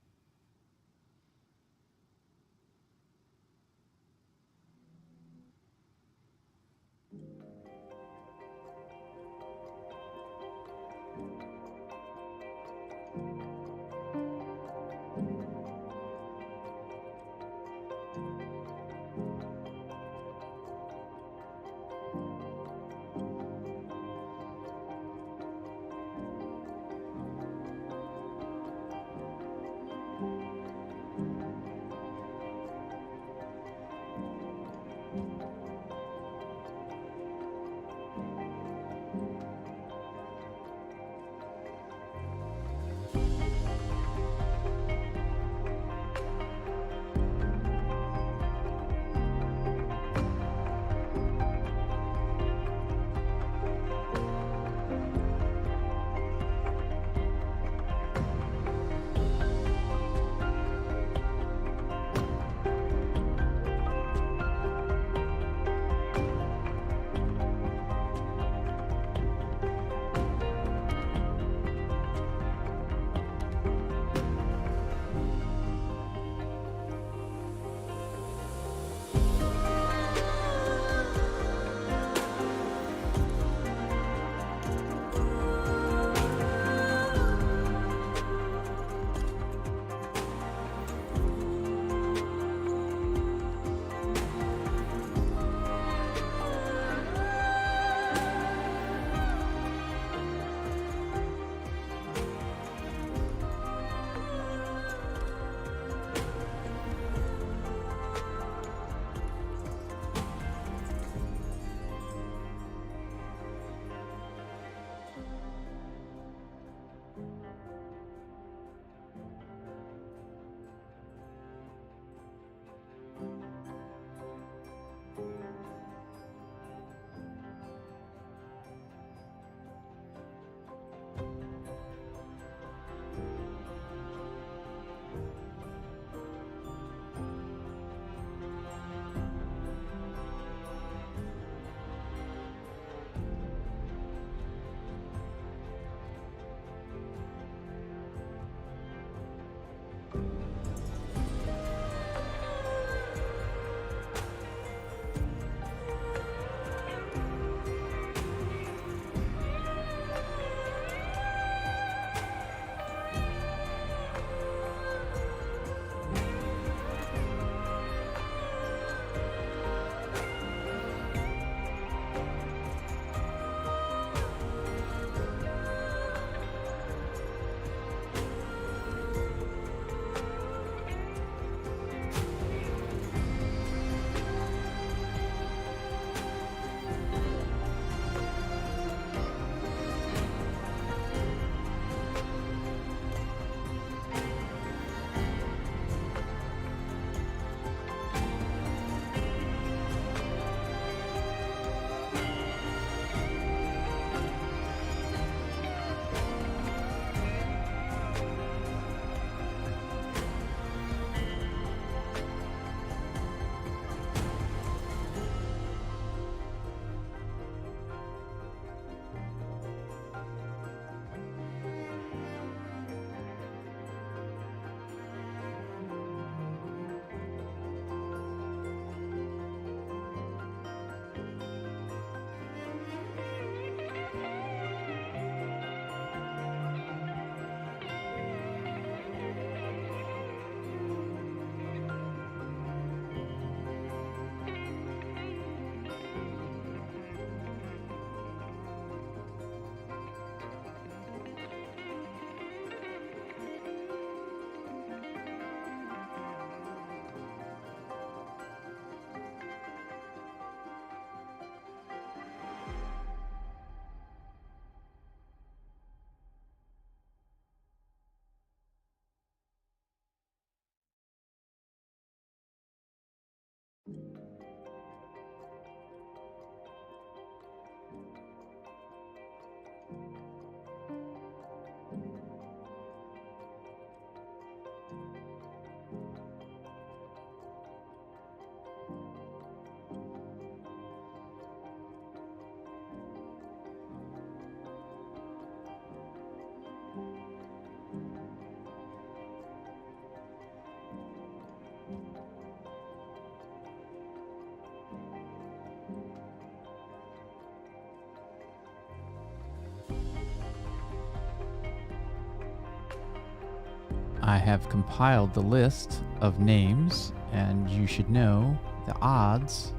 I have compiled the list of names, and you should know the odds.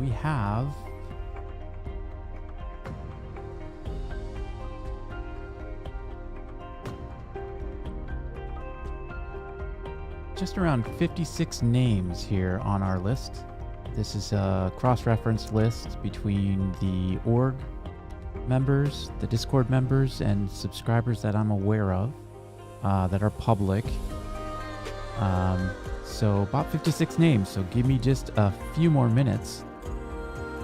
We have just around 56 names here on our list. This is a cross-reference list between the org members, the Discord members, and subscribers that I'm aware of that are public. So about 56 names. So give me just a few more minutes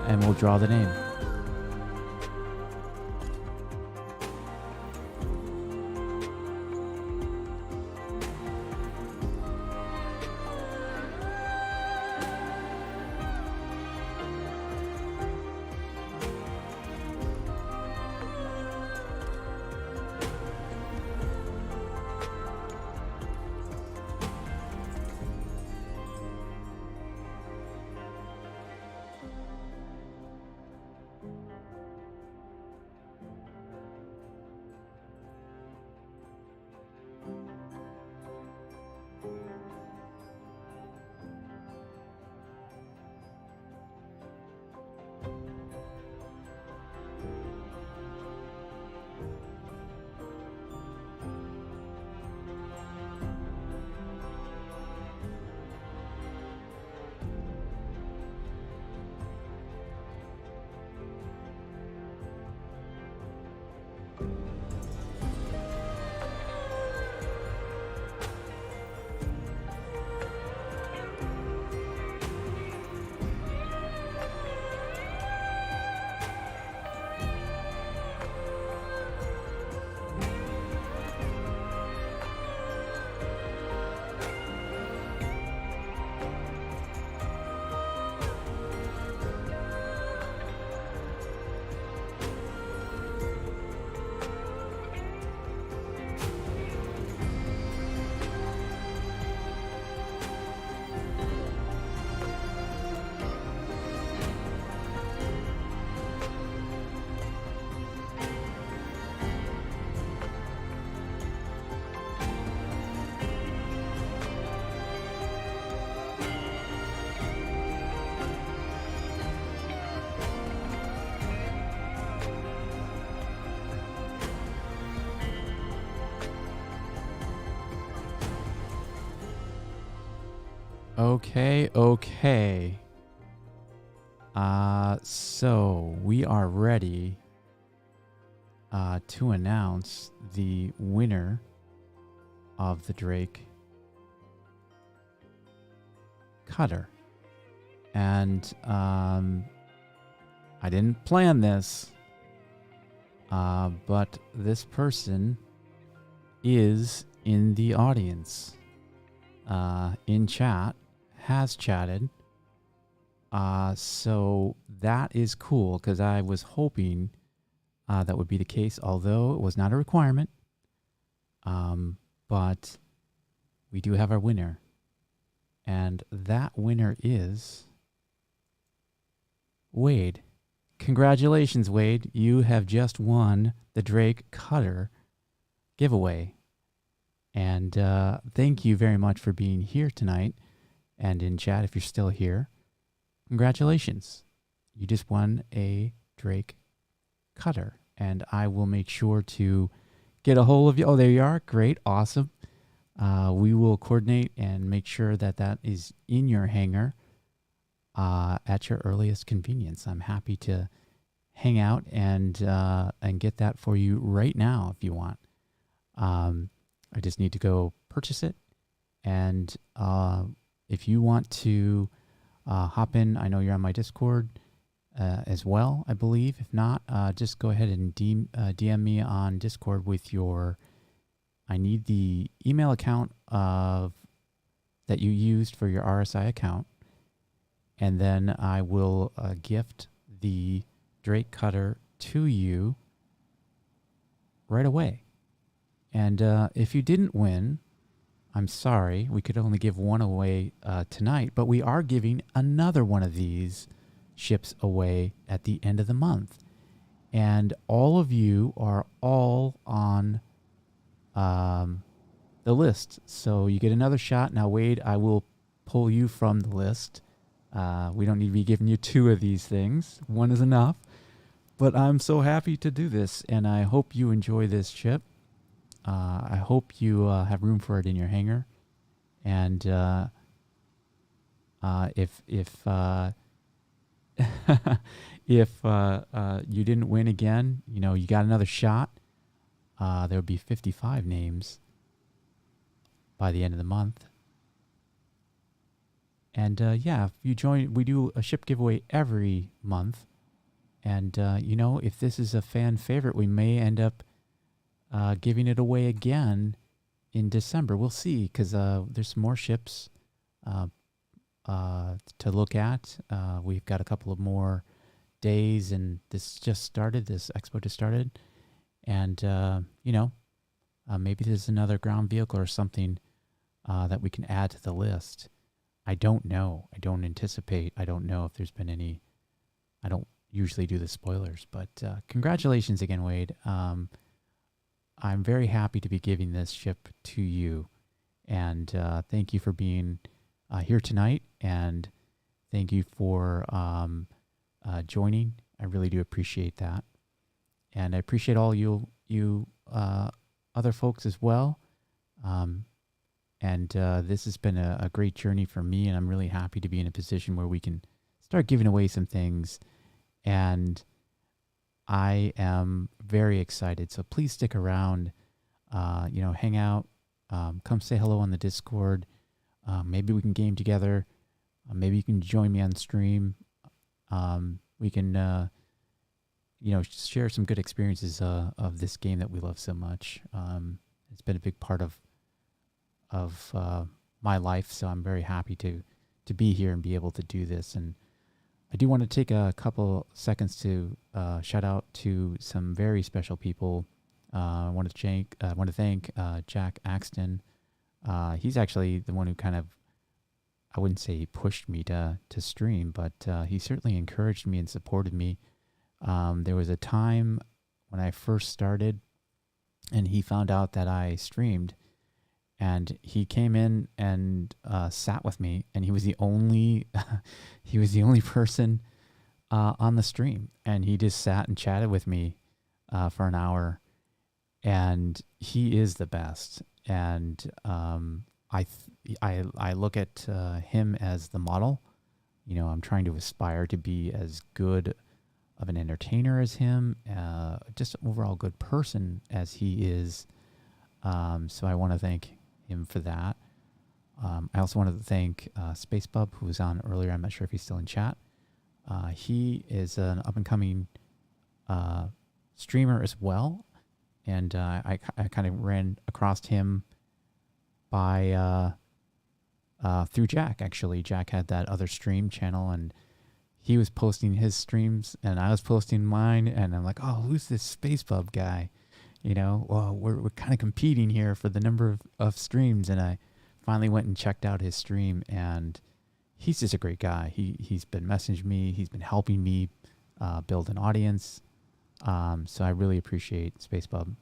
and we'll draw the name. Okay. So we are ready to announce the winner of the Drake Cutter. And I didn't plan this, but this person is in the audience, in chat, has chatted. So that is cool, because I was hoping that would be the case, although it was not a requirement. But we do have our winner. And that winner is Wade. Congratulations, Wade. You have just won the Drake Cutter giveaway. And thank you very much for being here tonight and in chat if you're still here. Congratulations. You just won a Drake Cutter. And I will make sure to get a hold of you. Oh, there you are. Great. Awesome. We will coordinate and make sure that that is in your hangar at your earliest convenience. I'm happy to hang out and get that for you right now if you want. I just need to go purchase it. And if you want to hop in, I know you're on my Discord as well, I believe. If not, just go ahead and DM me on Discord with your... I need the email account that you used for your RSI account. And then I will gift the Drake Cutter to you right away. And if you didn't win, I'm sorry. We could only give one away tonight, but we are giving another one of these ships away at the end of the month. And all of you are all on the list. So you get another shot. Now, Wade, I will pull you from the list. We don't need to be giving you 2 of these things. 1 is enough. But I'm so happy to do this, and I hope you enjoy this ship. I hope you have room for it in your hangar. And if if you didn't win again, you got another shot. There will be 55 names by the end of the month. And yeah, if you join, we do a ship giveaway every month. And, if this is a fan favorite, we may end up giving it away again in December. We'll see, because there's some more ships to look at. We've got a couple of more days, and this expo just started. And, maybe there's another ground vehicle or something that we can add to the list. I don't know. I don't anticipate. I don't know if there's been any. I don't usually do the spoilers, but congratulations again, Wade. I'm very happy to be giving this ship to you. And thank you for being here tonight. And thank you for joining. I really do appreciate that. And I appreciate all you other folks as well. And this has been a great journey for me, and I'm really happy to be in a position where we can start giving away some things. And I am very excited. So please stick around, hang out, come say hello on the Discord. Maybe we can game together. Maybe you can join me on stream. We can, share some good experiences of this game that we love so much. It's been a big part of my life, so I'm very happy to be here and be able to do this. And I do want to take a couple seconds to shout out to some very special people. I want to thank Jack Axton. He's actually the one who kind of, I wouldn't say he pushed me to stream, but he certainly encouraged me and supported me. There was a time when I first started, and he found out that I streamed, and he came in and sat with me, and he was the only person on the stream, and he just sat and chatted with me for an hour, and he is the best. And I look at him as the model. I'm trying to aspire to be as good of an entertainer as him, just an overall good person as he is. So I want to thank him for that. I also wanted to thank Space Bub, who was on earlier. I'm not sure if he's still in chat. He is an up-and-coming streamer as well, and I kind of ran across him by through Jack. Actually, Jack had that other stream channel, and he was posting his streams, and I was posting mine, and I'm like, oh, who's this Space Bub guy? Well, we're kind of competing here for the number of streams, and I finally went and checked out his stream, and he's just a great guy. He's been messaging me. He's been helping me build an audience. So I really appreciate Space Bub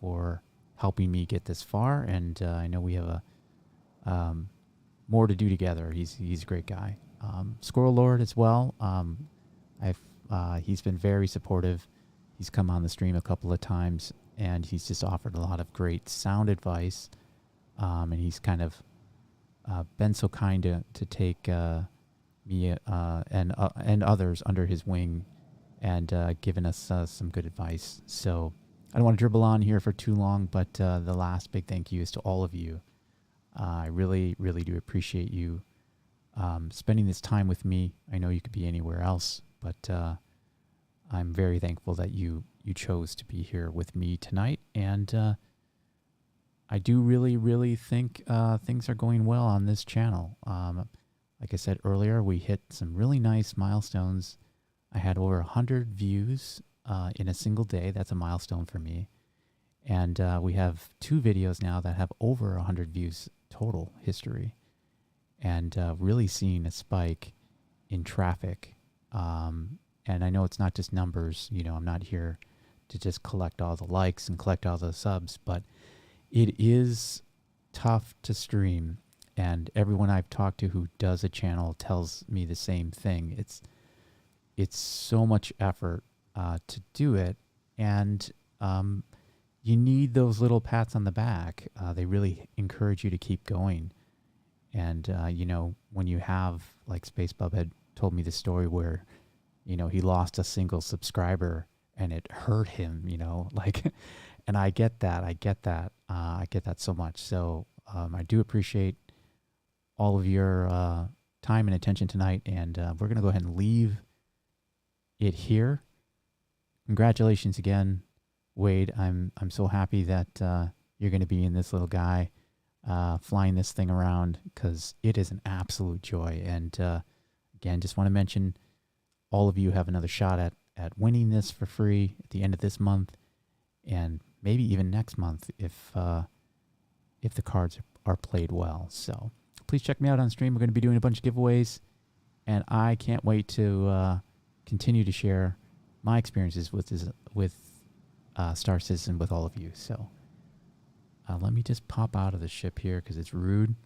for helping me get this far, and I know we have more to do together. He's a great guy. Squirrel Lord as well. He's been very supportive. He's come on the stream a couple of times, and he's just offered a lot of great sound advice. And he's kind of been so kind to take me and others under his wing, and given us some good advice. So I don't want to dribble on here for too long, but the last big thank you is to all of you. I really, really do appreciate you spending this time with me. I know you could be anywhere else, but I'm very thankful that you chose to be here with me tonight. And I do really, really think things are going well on this channel. Like I said earlier, we hit some really nice milestones. I had over 100 views in a single day. That's a milestone for me. And we have 2 videos now that have over 100 views total history. And really seeing a spike in traffic. And I know it's not just numbers. I'm not here to just collect all the likes and collect all the subs, but it is tough to stream, and everyone I've talked to who does a channel tells me the same thing. It's so much effort to do it, and you need those little pats on the back. They really encourage you to keep going. And you know, when you have, like Space Bub had told me the story where, you know, he lost a single subscriber and it hurt him, you know, like, and I get that. I get that so much. So I do appreciate all of your time and attention tonight. And we're going to go ahead and leave it here. Congratulations again, Wade. I'm so happy that you're going to be in this little guy, flying this thing around, because it is an absolute joy. And again, just want to mention, all of you have another shot at winning this for free at the end of this month, and maybe even next month if the cards are played well. So please check me out on stream. We're going to be doing a bunch of giveaways, and I can't wait to continue to share my experiences with Star Citizen with all of you. So let me just pop out of the ship here, because it's rude,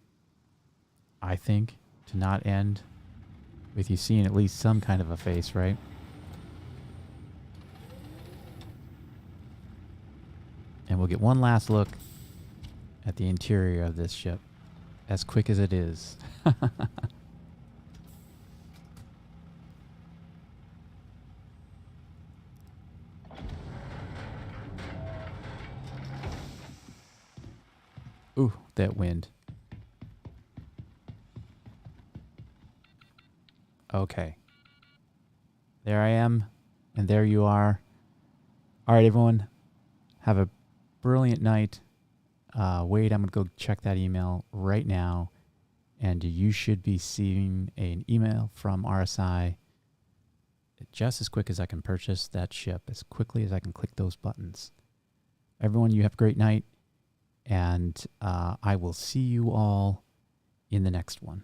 I think, to not end with you seeing at least some kind of a face, right? And we'll get one last look at the interior of this ship, as quick as it is. Ooh, that wind. Okay. There I am, and there you are. All right, everyone. Have a brilliant night. Wait, I'm going to go check that email right now, and you should be seeing an email from RSI just as quick as I can purchase that ship, as quickly as I can click those buttons. Everyone, you have a great night, and I will see you all in the next one.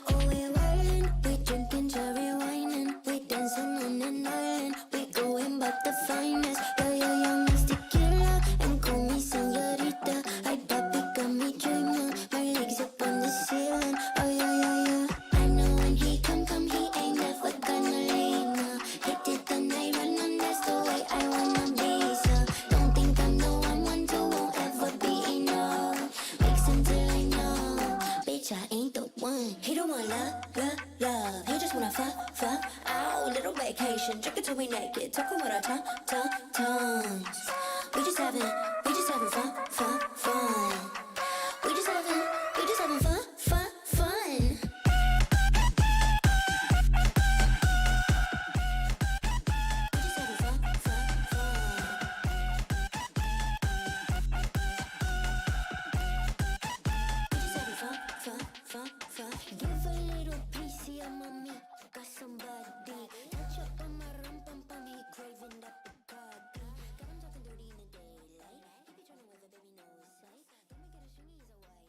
Oh, we wildin', we drinking cherry wine, we dancing on an island. We going back the finest. Yeah, yeah, yeah, mix tequila and call me señorita. Ay, papi, got me dreaming. My legs up on the ceiling. Oh, yeah, yeah, yeah. I know when he come, he ain't never gonna leave. No. Hit it the night run, and that's the way I wanna be. So don't think I'm the one to won't ever be enough. Mix until I know, bitch, I ain't the one. He don't want love. He just wanna fuck. Ow, little vacation. Drink it till we naked. Talking with our tongues. We just having fun. We just having fun. Give a little piece of mommy, got somebody. Touch up on my rum pum pum.